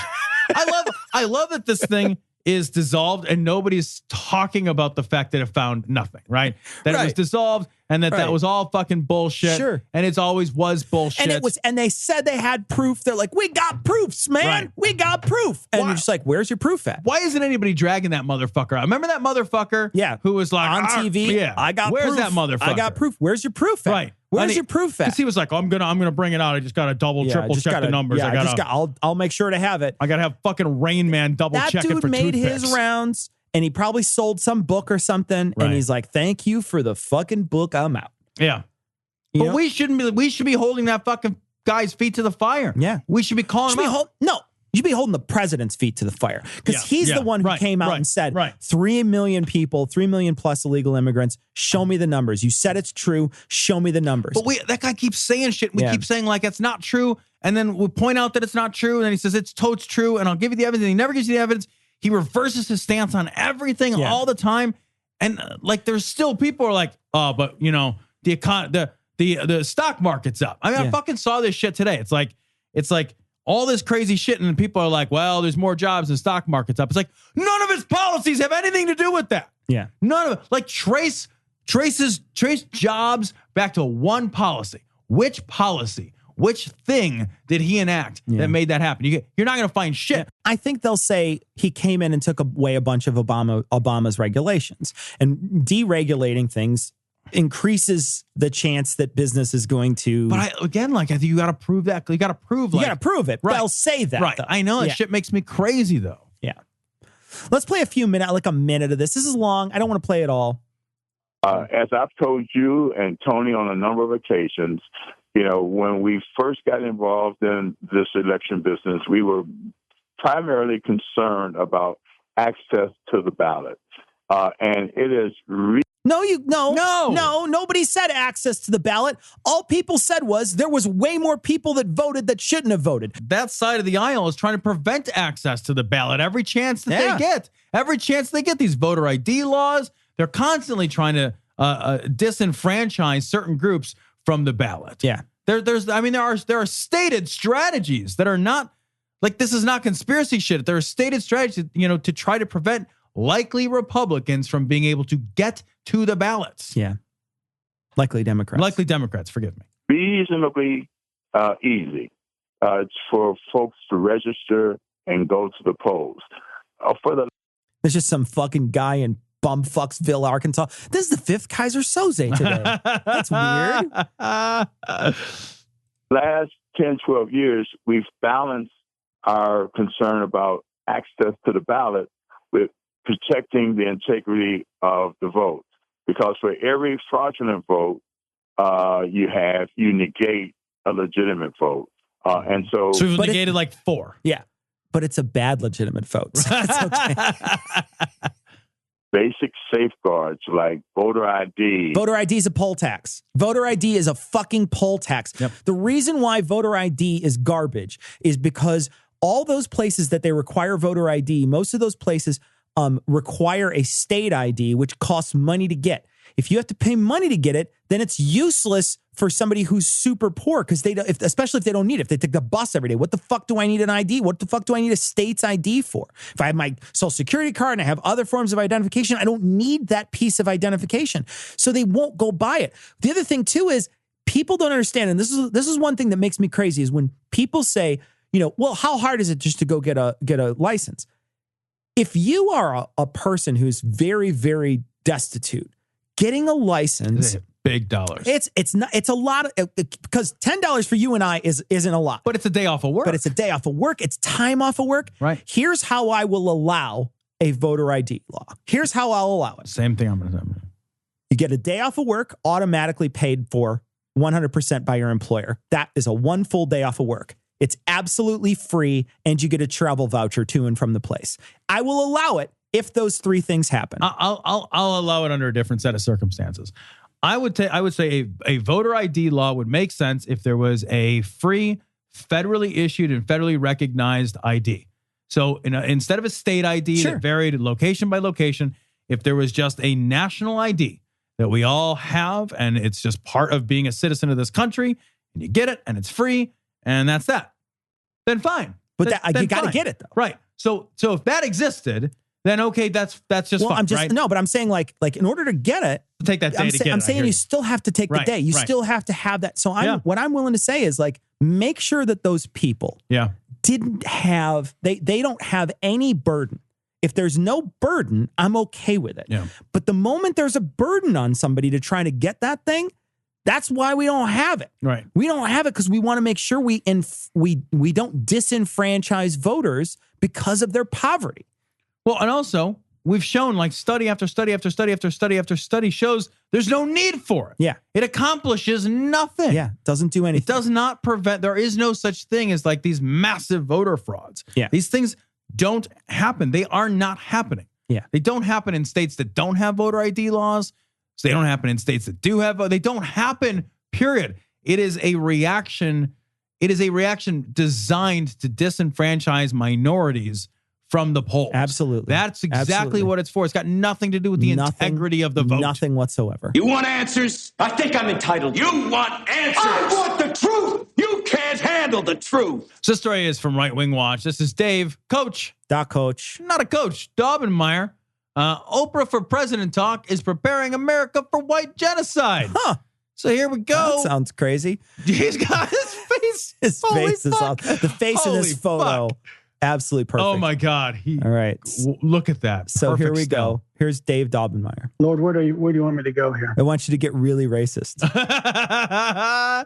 I love that this thing is dissolved and nobody's talking about the fact that it found nothing, right? That it was dissolved and that was all fucking bullshit. Sure. And it always was bullshit. And they said they had proof. They're like, we got proofs, man. Right. We got proof. And you're just like, where's your proof at? Why isn't anybody dragging that motherfucker out? Remember that motherfucker? Yeah. Who was like on TV? Yeah. I got Where's proof. that motherfucker? I got proof. Where's your proof at? Right. Where's your proof at? Because he was like, I'm gonna bring it out. I just gotta triple check the numbers. Yeah, I'll make sure to have it. I gotta have fucking Rain Man double check it for That dude made toothpicks. his rounds and he probably sold some book or something. Right. And he's like, thank you for the fucking book. I'm out. Yeah. You But know? we should be holding that fucking guy's feet to the fire. Yeah. We should be calling him out. You should be holding the president's feet to the fire because he's the one who came out and said, 3 million people, 3 million plus illegal immigrants. Show me the numbers. You said it's true. Show me the numbers. But that guy keeps saying shit. We keep saying like it's not true. And then we point out that it's not true. And then he says it's totes true. And I'll give you the evidence. And he never gives you the evidence. He reverses his stance on everything all the time. And like there's still people who are like, oh, but the stock market's up. I mean, I fucking saw this shit today. It's like all this crazy shit, and people are like, well, there's more jobs and stock market's up. It's like, none of his policies have anything to do with that. Yeah. None of it. Like, trace jobs back to one policy. Which policy? Which thing did he enact that made that happen? You're not going to find shit. I think they'll say he came in and took away a bunch of Obama's regulations. And deregulating things increases the chance that business is going to. But I think you got to prove that. You got to prove. You got to prove it. Right. They'll say that. Right. Though. I know that shit makes me crazy though. Yeah. Let's play a minute of this. This is long. I don't want to play it all. As I've told you and Tony on a number of occasions, when we first got involved in this election business, we were primarily concerned about access to the ballot. And it is No, nobody said access to the ballot. All people said was there was way more people that voted that shouldn't have voted. That side of the aisle is trying to prevent access to the ballot every chance that they get. Every chance they get, these voter ID laws, they're constantly trying to disenfranchise certain groups from the ballot. Yeah. There are stated strategies that are not like, this is not conspiracy shit. There are stated strategies, to try to prevent likely Republicans from being able to get to the ballots. Yeah. Likely Democrats, forgive me. Reasonably easy. It's for folks to register and go to the polls. There's just some fucking guy in bumfucksville, Arkansas. This is the 5th Kaiser Soze today. That's weird. Last 10, 12 years, we've balanced our concern about access to the ballot with protecting the integrity of the vote. Because for every fraudulent vote you negate a legitimate vote. And so we've negated like 4. Yeah. But it's a bad legitimate vote. So it's okay. Basic safeguards like voter ID. Voter ID is a poll tax. Voter ID is a fucking poll tax. Yep. The reason why voter ID is garbage is because all those places that they require voter ID, most of those places require a state ID, which costs money to get. If you have to pay money to get it, then it's useless for somebody who's super poor because especially if they don't need it. If they take the bus every day, what the fuck do I need an ID? What the fuck do I need a state's ID for? If I have my social security card and I have other forms of identification, I don't need that piece of identification. So they won't go buy it. The other thing too is people don't understand, and this is one thing that makes me crazy, is when people say, well, how hard is it just to go get a license? If you are a person who's very, very destitute, getting a license, big dollars. It's a lot because $10 for you and I isn't a lot. But it's a day off of work. It's time off of work. Right. Here's how I will allow a voter ID law. Here's how I'll allow it. Same thing I'm going to say. You get a day off of work, automatically paid for 100% by your employer. That is a 1 full day off of work. It's absolutely free, and you get a travel voucher to and from the place. I will allow it if those 3 things happen. I'll allow it under a different set of circumstances. I would say a voter ID law would make sense if there was a free, federally issued and federally recognized ID. So instead of a state ID that varied location by location, if there was just a national ID that we all have and it's just part of being a citizen of this country and you get it and it's free and that's that, then fine. But you got to get it though. Right. So if that existed, then okay, that's just fine, right? No, but I'm saying like in order to get it, take that day to get it. I'm saying you still have to take the day. You still have to have that. So what I'm willing to say is like make sure that those people didn't have they don't have any burden. If there's no burden, I'm okay with it. Yeah. But the moment there's a burden on somebody to try to get that thing, that's why we don't have it. Right. We don't have it because we want to make sure we don't disenfranchise voters because of their poverty. Well, and also we've shown like study after study after study after study after study shows there's no need for it. Yeah. It accomplishes nothing. Yeah. Doesn't do anything. It does not prevent. There is no such thing as like these massive voter frauds. Yeah. These things don't happen. They are not happening. Yeah. They don't happen in states that don't have voter ID laws. So they don't happen in states that do have. They don't happen, period. It is a reaction. It is a reaction designed to disenfranchise minorities from the polls. Absolutely. That's exactly what it's for. It's got nothing to do with the integrity of the vote. Nothing whatsoever. You want answers? I think I'm entitled. You want answers? I want the truth. You can't handle the truth. So this story is from Right Wing Watch. This is Dave, Coach. Doc Coach. Not a coach. Daubenmire. Oprah for President talk is preparing America for white genocide. Huh. So here we go. That sounds crazy. He's got his face. His face is on. The face in this photo. Fuck. Absolutely perfect. Oh my God. All right. Look at that. So Perfect here we still. go. Here's Dave Daubenmire. Lord, where do you want me to go here? I want you to get really racist.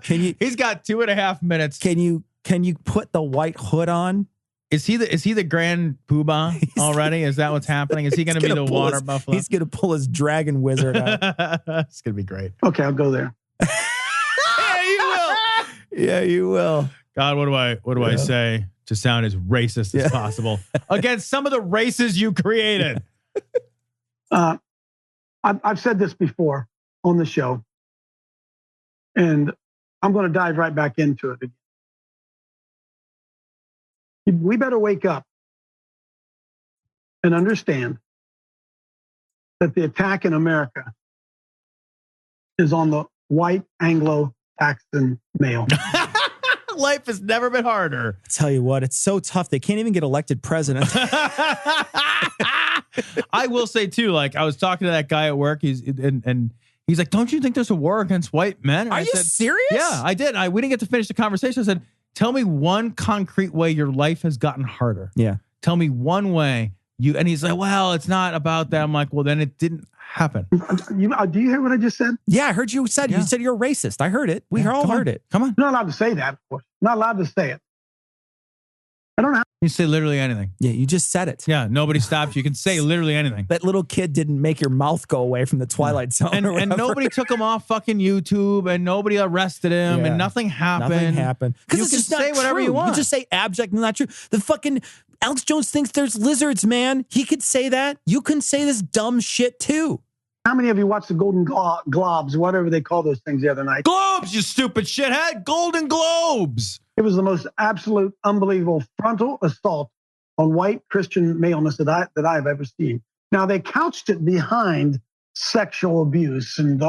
He's got 2.5 minutes. Can you put the white hood on? Is he the grand poobah already? Is that what's happening? Is he going to be the water buffalo? He's going to pull his dragon wizard out. It's going to be great. Okay, I'll go there. Yeah, you will. Yeah, you will. God, what do I say to sound as racist as possible against some of the races you created? I've said this before on the show, and I'm going to dive right back into it again. We better wake up and understand that the attack in America is on the white Anglo-Saxon male. Life has never been harder. I tell you what, it's so tough. They can't even get elected president. I will say too, like I was talking to that guy at work. He's like, "Don't you think there's a war against white men?" And Are I you said, serious? Yeah, I did. We didn't get to finish the conversation. I said, "Tell me one concrete way your life has gotten harder." Yeah. Tell me one way and he's like, well, it's not about that. I'm like, well, then it didn't happen. Do you hear what I just said? Yeah, I heard you said. You said you're a racist. I heard it. We all heard it. Come on. You're not allowed to say that, of course. You're not allowed to say it. I don't know. You say literally anything. Yeah, you just said it. Yeah, nobody stopped you. You can say literally anything. That little kid didn't make your mouth go away from the Twilight Zone. And nobody took him off fucking YouTube, and nobody arrested him, and nothing happened. Nothing happened. Because it's just say not whatever true. you want. You just say abject and not true. The fucking Alex Jones thinks there's lizards, man. He could say that. You can say this dumb shit too. How many of you watched the Golden Globes, whatever they call those things the other night? Globes, you stupid shithead. Golden Globes. It was the most absolute, unbelievable frontal assault on white Christian maleness that I've ever seen. Now, they couched it behind sexual abuse, and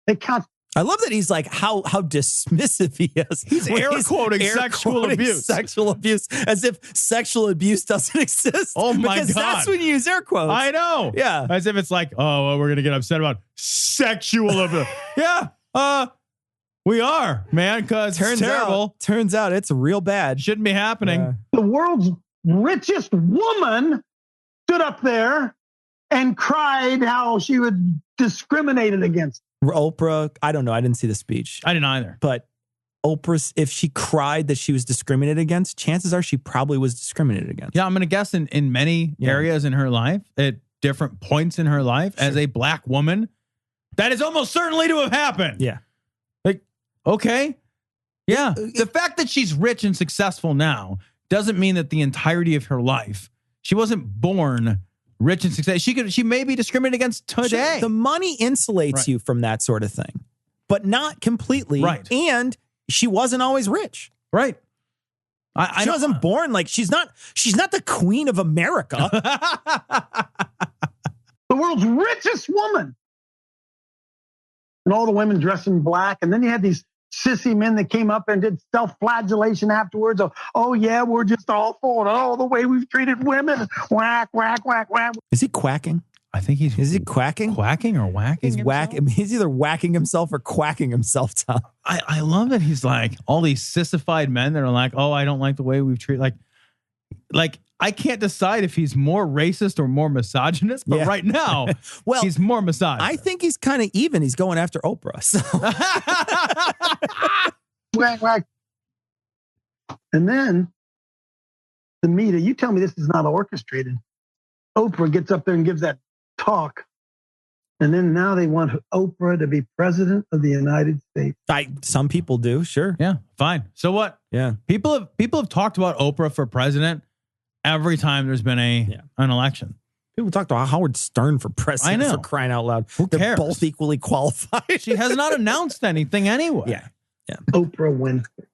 they couched. I love that he's like how dismissive he is. He's air quoting sexual abuse. Sexual abuse, as if sexual abuse doesn't exist. Oh my because God. that's when you use air quotes. I know. Yeah. As if it's like, oh, well, we're going to get upset about sexual abuse. Yeah. We are, man, because it's terrible. Turns out it's real bad. Shouldn't be happening. Yeah. The world's richest woman stood up there and cried how she was discriminated against. Oprah, I don't know. I didn't see the speech. I didn't either. But Oprah, if she cried that she was discriminated against, chances are she probably was discriminated against. Yeah, I'm going to guess in many areas in her life, at different points in her life, as a black woman, that is almost certainly to have happened. Yeah. Like, okay. Yeah. The fact that she's rich and successful now doesn't mean that the entirety of her life, she wasn't born rich and successful. She may be discriminated against today. Sure, the money insulates you from that sort of thing, but not completely. Right. And she wasn't always rich. Right. She wasn't born like she's not the queen of America. The world's richest woman. And all the women dressed in black. And then you had these sissy men that came up and did self-flagellation afterwards. Oh yeah, we're just all for it. Oh, the way we've treated women. Whack, whack, whack, whack. Is he quacking? I think Is he quacking? Quacking or whacking? He's whacking. He's either whacking himself or quacking himself, Tom. I love that he's like all these sissified men that are like, oh, I don't like the way we've treated. Like I can't decide if he's more racist or more misogynist, but right now, well, he's more misogynist. I think he's kind of even. He's going after Oprah. So. Whack, whack. And then the media, you tell me this is not orchestrated. Oprah gets up there and gives that talk. And then now they want Oprah to be president of the United States. Some people do, sure. Yeah, fine. So what? Yeah. People have talked about Oprah for president every time there's been an election. People talked about Howard Stern for president. I know. For crying out loud. Who cares? They're both equally qualified. She has not announced anything anyway. Yeah. Oprah Winfrey.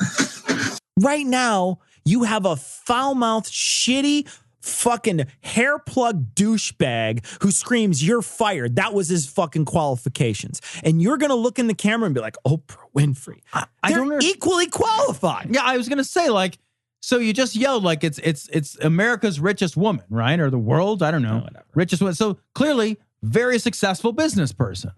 Oprah. Right now, you have a foul-mouthed, shitty, fucking hair plug douchebag who screams, "You're fired." That was his fucking qualifications. And you're going to look in the camera and be like, Oprah Winfrey. They're equally qualified. Yeah, I was going to say, like, so you just yelled like it's America's richest woman, right? Or the world, I don't know. Richest woman. So clearly, very successful business person.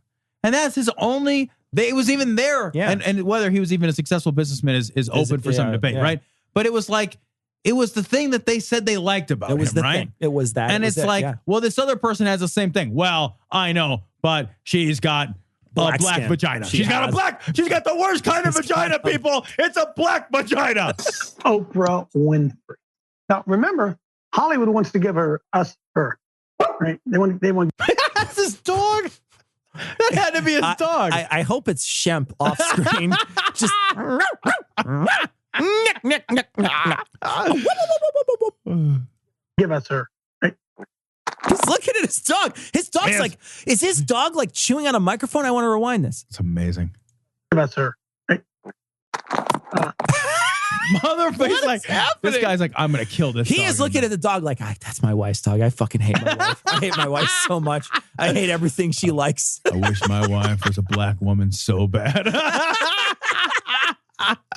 And that's his only, it was even there. Yeah. And whether he was even a successful businessman is open for some debate, right? But it was like, it was the thing that they said they liked about him, right? Thing. It was that. And it's like, well, this other person has the same thing. Well, I know, but she's got a black vagina. She's got the worst kind of vagina, people. It's a black vagina. Oprah Winfrey. Now, remember, Hollywood wants to give her. Right? They want. That's his dog. That had to be his dog. I hope it's Shemp off screen. Just. Give us her. Right? He's looking at his dog. His dog's like, is his dog like chewing on a microphone? I want to rewind this. It's amazing. Give us her. Right? Motherfucker, like happening? This guy's like, I'm gonna kill this. He is looking at the dog like, that's my wife's dog. I fucking hate my wife. I hate my wife so much. I hate everything she likes. I wish my wife was a black woman so bad.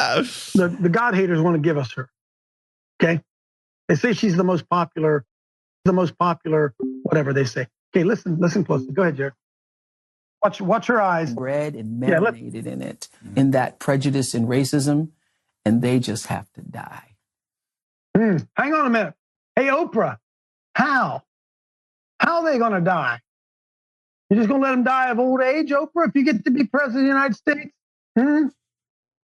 The God haters want to give us her. Okay, they say she's the most popular, whatever they say. Okay, listen closely. Go ahead, Jared. Watch her eyes. Bred and marinated in it, in that prejudice and racism, and they just have to die. Hang on a minute. Hey, Oprah, how? How are they going to die? You're just going to let them die of old age, Oprah, if you get to be president of the United States?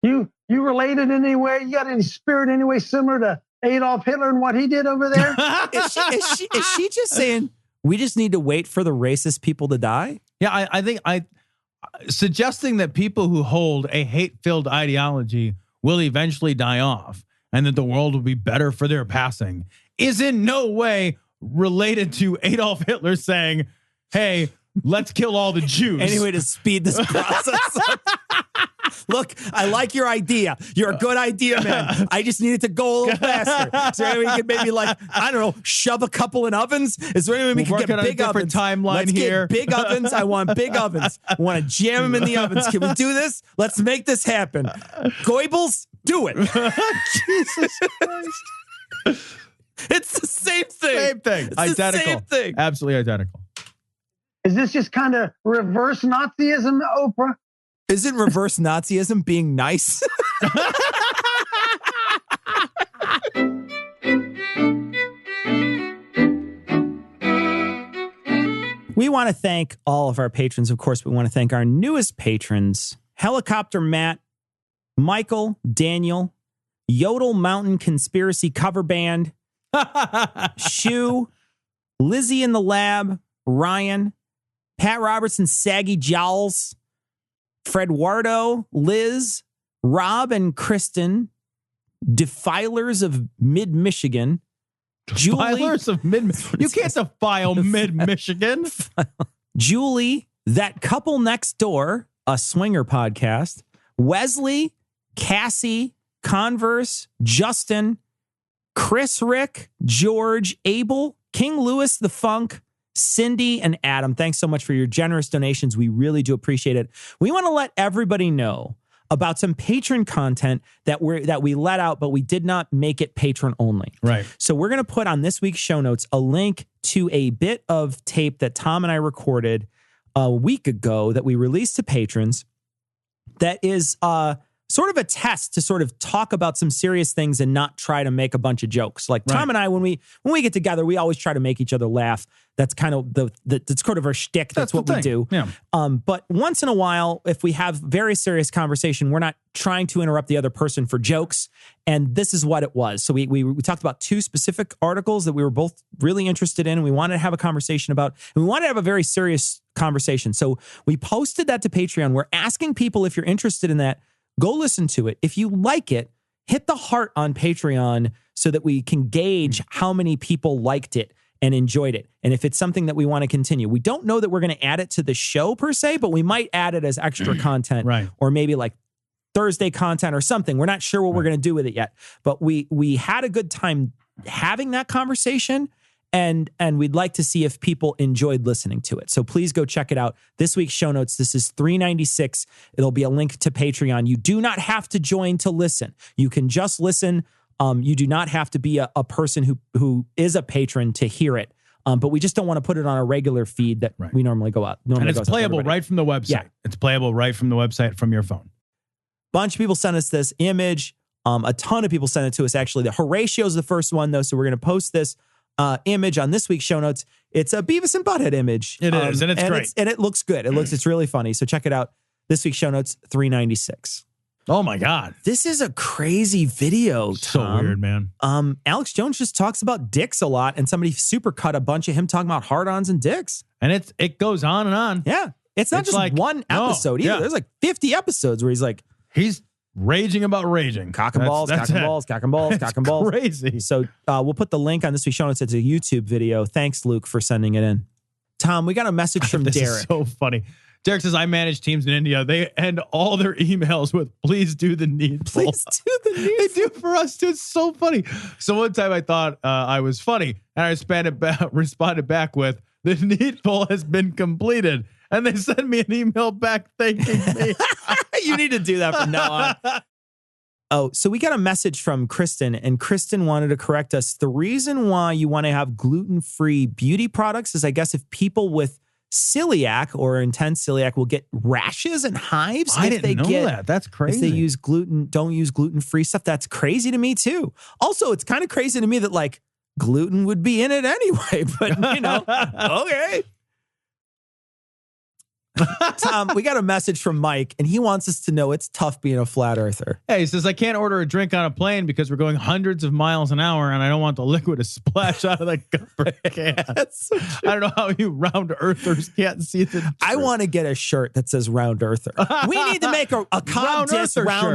You related in any way? You got any spirit in any way similar to Adolf Hitler and what he did over there? Is she just saying we just need to wait for the racist people to die? Yeah, I think suggesting that people who hold a hate-filled ideology will eventually die off and that the world will be better for their passing is in no way related to Adolf Hitler saying, hey, let's kill all the Jews. Anyway, to speed this process up. Look, I like your idea. You're a good idea, man. I just need it to go a little faster. Is there any way we can maybe, like, I don't know, shove a couple in ovens? Is there any way we can get big ovens? Let's get big ovens. I want big ovens. I want to jam them in the ovens. Can we do this? Let's make this happen. Goebbels, do it. Jesus Christ. It's the same thing. Same thing. It's identical. The same thing. Absolutely identical. Is this just kind of reverse Nazism, Oprah? Isn't reverse Nazism being nice? We want to thank all of our patrons. Of course, we want to thank our newest patrons, Helicopter Matt, Michael, Daniel, Yodel Mountain Conspiracy Cover Band, Shu, Lizzie in the Lab, Ryan, Pat Robertson, Saggy Jowls, Fred Wardo, Liz, Rob and Kristen, Defilers of Mid-Michigan, Defilers of Mid-Michigan? You can't defile Mid-Michigan. Julie, That Couple Next Door, a swinger podcast, Wesley, Cassie, Converse, Justin, Chris Rick, George, Abel, King Louis the Funk, Cindy, and Adam. Thanks so much for your generous donations. We really do appreciate it. We want to let everybody know about some patron content that we let out, but we did not make it patron only. Right. So we're going to put on this week's show notes a link to a bit of tape that Tom and I recorded a week ago that we released to patrons that is sort of a test to sort of talk about some serious things and not try to make a bunch of jokes. Like Tom and I, when we get together, we always try to make each other laugh. That's kind of that's kind of our shtick. That's what we do. Yeah. But once in a while, if we have very serious conversation, we're not trying to interrupt the other person for jokes. And this is what it was. So we talked about two specific articles that we were both really interested in, and we wanted to have a conversation about, and we wanted to have a very serious conversation. So we posted that to Patreon. We're asking people, if you're interested in that, go listen to it. If you like it, hit the heart on Patreon so that we can gauge how many people liked it and enjoyed it. And if it's something that we want to continue. We don't know that we're going to add it to the show per se, but we might add it as extra content, or maybe like Thursday content or something. We're not sure what we're going to do with it yet, but we had a good time having that conversation. And we'd like to see if people enjoyed listening to it. So please go check it out. This week's show notes, this is $3.96. It'll be a link to Patreon. You do not have to join to listen. You can just listen. You do not have to be a person who is a patron to hear it. But we just don't want to put it on a regular feed that we normally go out. And it's playable right from the website. Yeah. It's playable right from the website from your phone. Bunch of people sent us this image. A ton of people sent it to us, actually. The Horatio's the first one, though, so we're going to post this image on this week's show notes. It's a Beavis and Butthead image. It is, and it's great. And it looks good. It's really funny. So check it out. This week's show notes, $3.96. Oh my God. This is a crazy video, Tom. So weird, man. Alex Jones just talks about dicks a lot, and somebody supercut a bunch of him talking about hard-ons and dicks. And it goes on and on. Yeah. It's not just like one episode either. There's like 50 episodes where he's raging about raging. Cock and balls, cock and balls, cock and balls, cock and balls. Crazy. So we'll put the link on this week's show notes. It's a YouTube video. Thanks, Luke, for sending it in. Tom, we got a message from this Derek. Is so funny. Derek says, I manage teams in India. They end all their emails with, please do the needful. Please do the needful. They do for us, too. It's so funny. So one time I thought I was funny, and I responded back with, the needful has been completed. And they sent me an email back thanking me. You need to do that from now on. Oh, so we got a message from Kristen, and Kristen wanted to correct us. The reason why you want to have gluten-free beauty products is, I guess, if people with celiac or intense celiac will get rashes and hives. I didn't know that. That's crazy. If they use don't use gluten-free stuff. That's crazy to me too. Also, it's kind of crazy to me that like gluten would be in it anyway, but you know, okay. Tom, we got a message from Mike, and he wants us to know it's tough being a flat earther. Hey, he says, I can't order a drink on a plane because we're going hundreds of miles an hour, and I don't want the liquid to splash out of the can. That's so true. I don't know how you round earthers can't see the. I want to get a shirt that says round earther. We need to make a round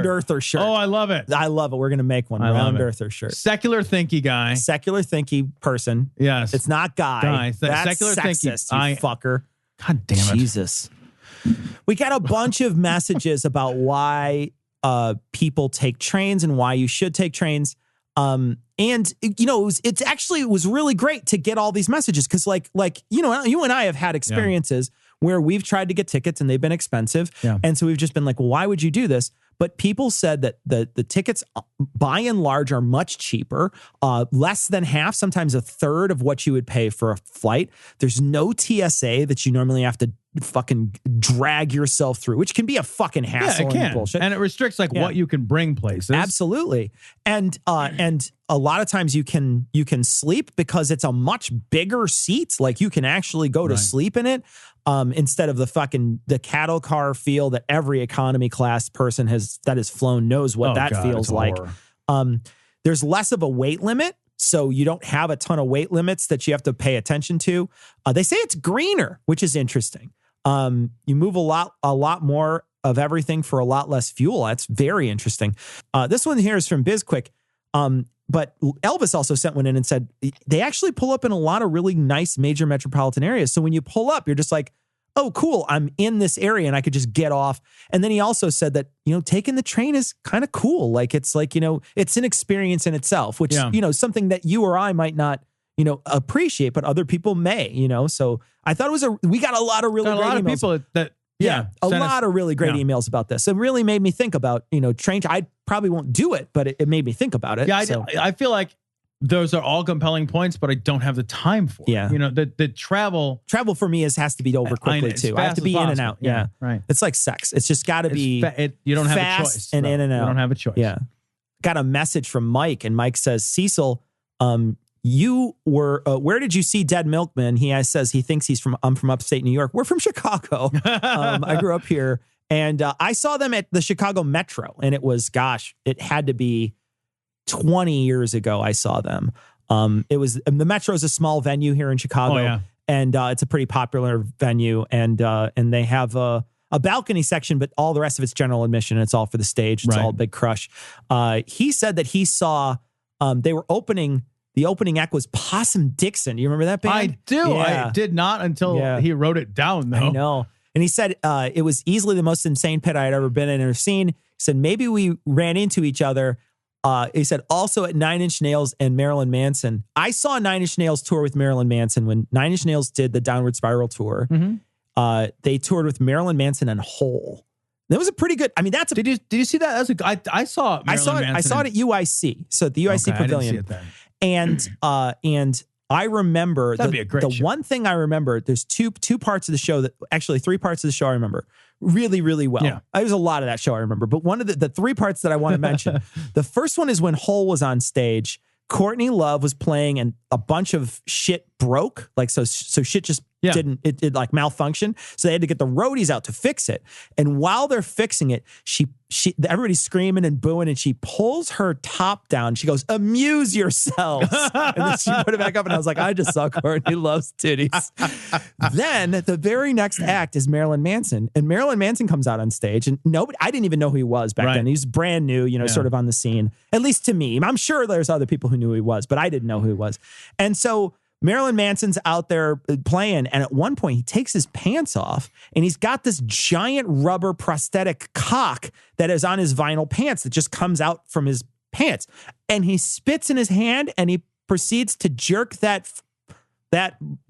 earther shirt. Oh, I love it. I love it. We're going to make one. Round earther shirt. Secular thinky guy. Secular thinky person. Yes. It's not guy. That's secular sexist, thinky. You fucker. God damn it. Jesus. We got a bunch of messages about why people take trains and why you should take trains. And you know, it was really great to get all these messages because like you know, you and I have had experiences where we've tried to get tickets and they've been expensive. Yeah. And so we've just been like, well, why would you do this? But people said that the tickets by and large are much cheaper, less than half, sometimes a third of what you would pay for a flight. There's no TSA that you normally have to fucking drag yourself through, which can be a fucking hassle. Yeah, it can. And bullshit. And it restricts what you can bring places. Absolutely. And a lot of times you can sleep because it's a much bigger seat. Like you can actually go to sleep in it. Instead of the cattle car feel that every economy class person that has flown knows what feels like. There's less of a weight limit, so you don't have a ton of weight limits that you have to pay attention to. They say it's greener, which is interesting. You move a lot more of everything for a lot less fuel. That's very interesting. This one here is from BizQuick. But Elvis also sent one in and said they actually pull up in a lot of really nice major metropolitan areas. So when you pull up, you're just like, oh, cool, I'm in this area and I could just get off. And then he also said that, you know, taking the train is kind of cool. Like, it's like, you know, it's an experience in itself, which, you know, something that you or I might not, you know, appreciate, but other people may, you know. So I thought we got a lot of really great emails. A lot of people that a lot of really great emails about this. It really made me think about, you know, train. I probably won't do it, but it made me think about it. Yeah, I feel like those are all compelling points, but I don't have the time for it. Yeah. You know, the travel for me has to be over quickly too. I have to be in and out. Yeah. Right. It's like sex. It's just got to be you don't have fast a choice. And in and out. You don't have a choice. Yeah. Got a message from Mike, and Mike says, Cecil, you were, where did you see Dead Milkman? He says he thinks I'm from upstate New York. We're from Chicago. I grew up here, and I saw them at the Chicago Metro, and it was, it had to be 20 years ago I saw them. The Metro is a small venue here in Chicago, and it's a pretty popular venue, and they have a balcony section, but all the rest of it's general admission. It's all for the stage. It's all Big Crush. He said that he saw they were opening. The opening act was Possum Dixon. You remember that band? I do. Yeah. I did not until he wrote it down, though. I know. And he said it was easily the most insane pit I had ever been in or seen. He said maybe we ran into each other. He said also at 9 Inch Nails and Marilyn Manson. I saw 9 Inch Nails tour with Marilyn Manson when 9 Inch Nails did the Downward Spiral tour. Mm-hmm. They toured with Marilyn Manson and Hole. That was a pretty good. I mean, that's did you see that? I saw it. I saw it at UIC. So at the UIC Pavilion. I didn't see it then. And I remember that'd be a great show. One thing I remember, there's two parts of the show three parts of the show I remember really, really well. Yeah. There's a lot of that show I remember, but one of the three parts that I want to mention, the first one is when Hole was on stage. Courtney Love was playing and a bunch of shit broke. Like, so shit just didn't, it like malfunction. So they had to get the roadies out to fix it. And while they're fixing it, everybody's screaming and booing, and she pulls her top down. She goes, "Amuse yourselves." And then she put it back up, and I was like, I just saw Courtney Love's titties. Then the very next act is Marilyn Manson. And Marilyn Manson comes out on stage, and I didn't even know who he was back then. He was brand new, you know, sort of on the scene, at least to me. I'm sure there's other people who knew who he was, but I didn't know who he was. And so Marilyn Manson's out there playing, and at one point he takes his pants off, and he's got this giant rubber prosthetic cock that is on his vinyl pants that just comes out from his pants, and he spits in his hand, and he proceeds to jerk that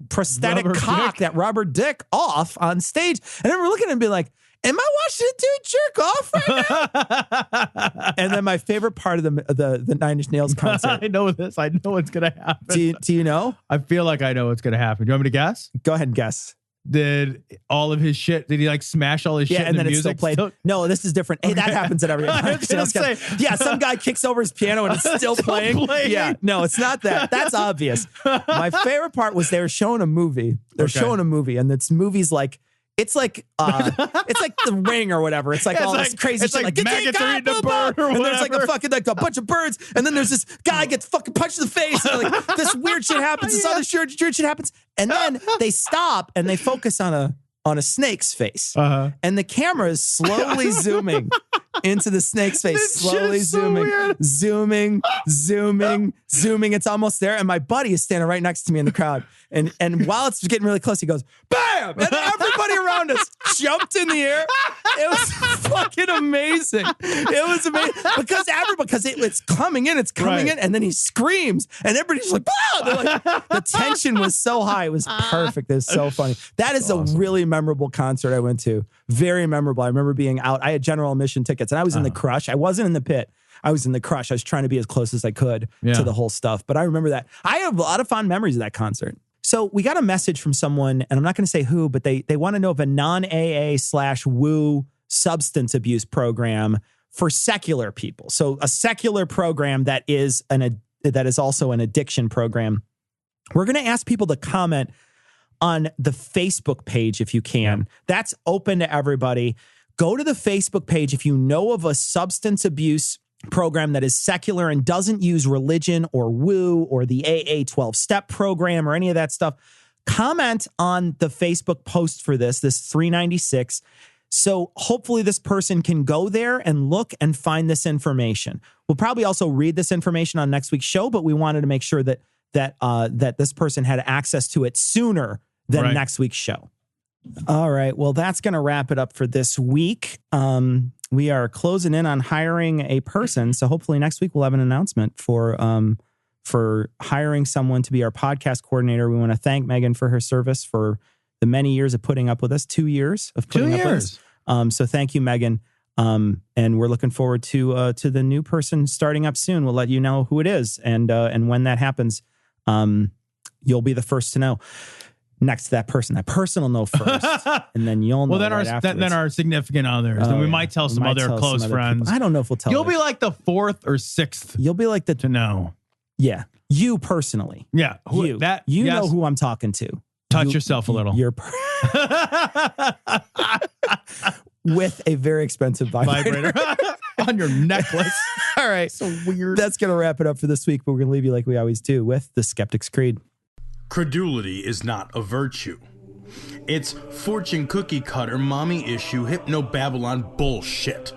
prosthetic rubber cock, dick. that rubber dick off on stage. And I remember looking at him and be like, am I watching a dude jerk off right now? And then my favorite part of the 9 Inch Nails concert. I know this. I know what's going to happen. Do you know? I feel like I know what's going to happen. Do you want me to guess? Go ahead and guess. did all of his shit? Did he like smash all his shit? And then it's still played. No, this is different. Hey, that happens at every. Yeah, some guy kicks over his piano and it's still playing. Yeah, no, it's not that. That's obvious. My favorite part was they were showing a movie. They're showing a movie, and this movie's like. It's like The Ring or whatever. It's like all this crazy shit. Like maggots are eating a bird or and whatever. there's like a bunch of birds. And then there's this guy gets fucking punched in the face. And like this weird shit happens. This other weird shit happens. And then they stop and they focus on a snake's face. And the camera is slowly zooming into the snake's face. Slowly zooming. It's almost there. And my buddy is standing right next to me in the crowd. And while it's getting really close, he goes, bam! And everybody around us jumped in the air. It was fucking amazing. It was amazing. Because it's coming in, and then he screams, and everybody's like, ah! The tension was so high. It was perfect. It was so funny. That is awesome. A really memorable concert I went to. Very memorable. I remember being out. I had general admission tickets, and I was in the crush. I wasn't in the pit. I was in the crush. I was trying to be as close as I could to the whole stuff. But I remember that. I have a lot of fond memories of that concert. So we got a message from someone, and I'm not going to say who, but they want to know of a non-AA/woo substance abuse program for secular people. So a secular program that is also an addiction program. We're going to ask people to comment on the Facebook page if you can. Yeah. That's open to everybody. Go to the Facebook page if you know of a substance abuse program that is secular and doesn't use religion or woo or the AA 12-step program or any of that stuff. Comment on the Facebook post for this 396. So hopefully this person can go there and look and find this information. We'll probably also read this information on next week's show, but we wanted to make sure that this person had access to it sooner than next week's show. All right. Well, that's going to wrap it up for this week. We are closing in on hiring a person. So hopefully next week we'll have an announcement for hiring someone to be our podcast coordinator. We want to thank Megan for her service for the many years of putting up with us, 2 years of putting up with us. So thank you, Megan. And we're looking forward to the new person starting up soon. We'll let you know who it is. And when that happens, you'll be the first to know. Next to that person will know first, and then you'll know. Well, then our significant others, and we might tell some other close friends. I don't know if we'll tell. You'll be like the fourth or sixth. You'll be like to know. Yeah, you personally. Yeah, you know who I'm talking to. Touch yourself a little. You're with a very expensive vibrator on your necklace. All right, so weird. That's gonna wrap it up for this week. But we're gonna leave you like we always do with the Skeptic's Creed. Credulity is not a virtue. It's fortune cookie cutter, mommy issue, hypno-Babylon bullshit.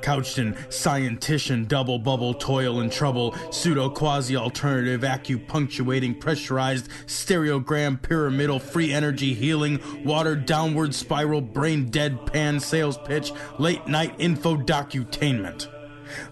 Couched in scientician, double bubble, toil and trouble, pseudo quasi alternative, acupunctuating, pressurized, stereogram, pyramidal, free energy healing, watered downward spiral, brain deadpan sales pitch, late night info docutainment.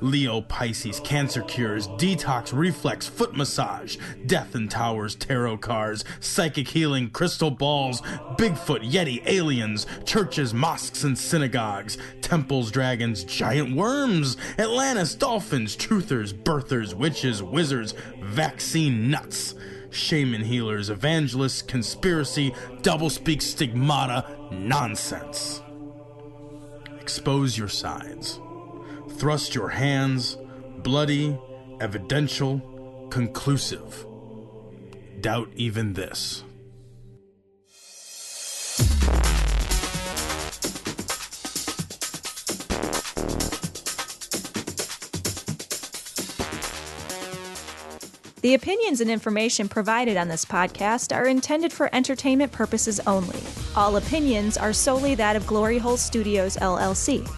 Leo, Pisces, cancer cures, detox, reflex, foot massage, death and towers, tarot cards, psychic healing, crystal balls, Bigfoot, Yeti, aliens, churches, mosques and synagogues, temples, dragons, giant worms, Atlantis, dolphins, truthers, birthers, witches, wizards, vaccine nuts, shaman healers, evangelists, conspiracy, doublespeak, stigmata, nonsense. Expose your sides. Thrust your hands, bloody, evidential, conclusive. Doubt even this. The opinions and information provided on this podcast are intended for entertainment purposes only. All opinions are solely that of Glory Hole Studios, LLC.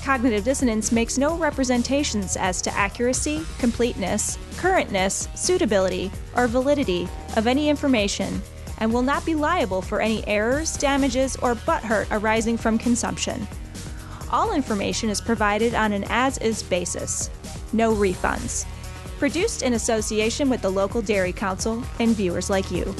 Cognitive Dissonance makes no representations as to accuracy, completeness, currentness, suitability, or validity of any information, and will not be liable for any errors, damages, or butthurt arising from consumption. All information is provided on an as-is basis. No refunds. Produced in association with the local Dairy Council and viewers like you.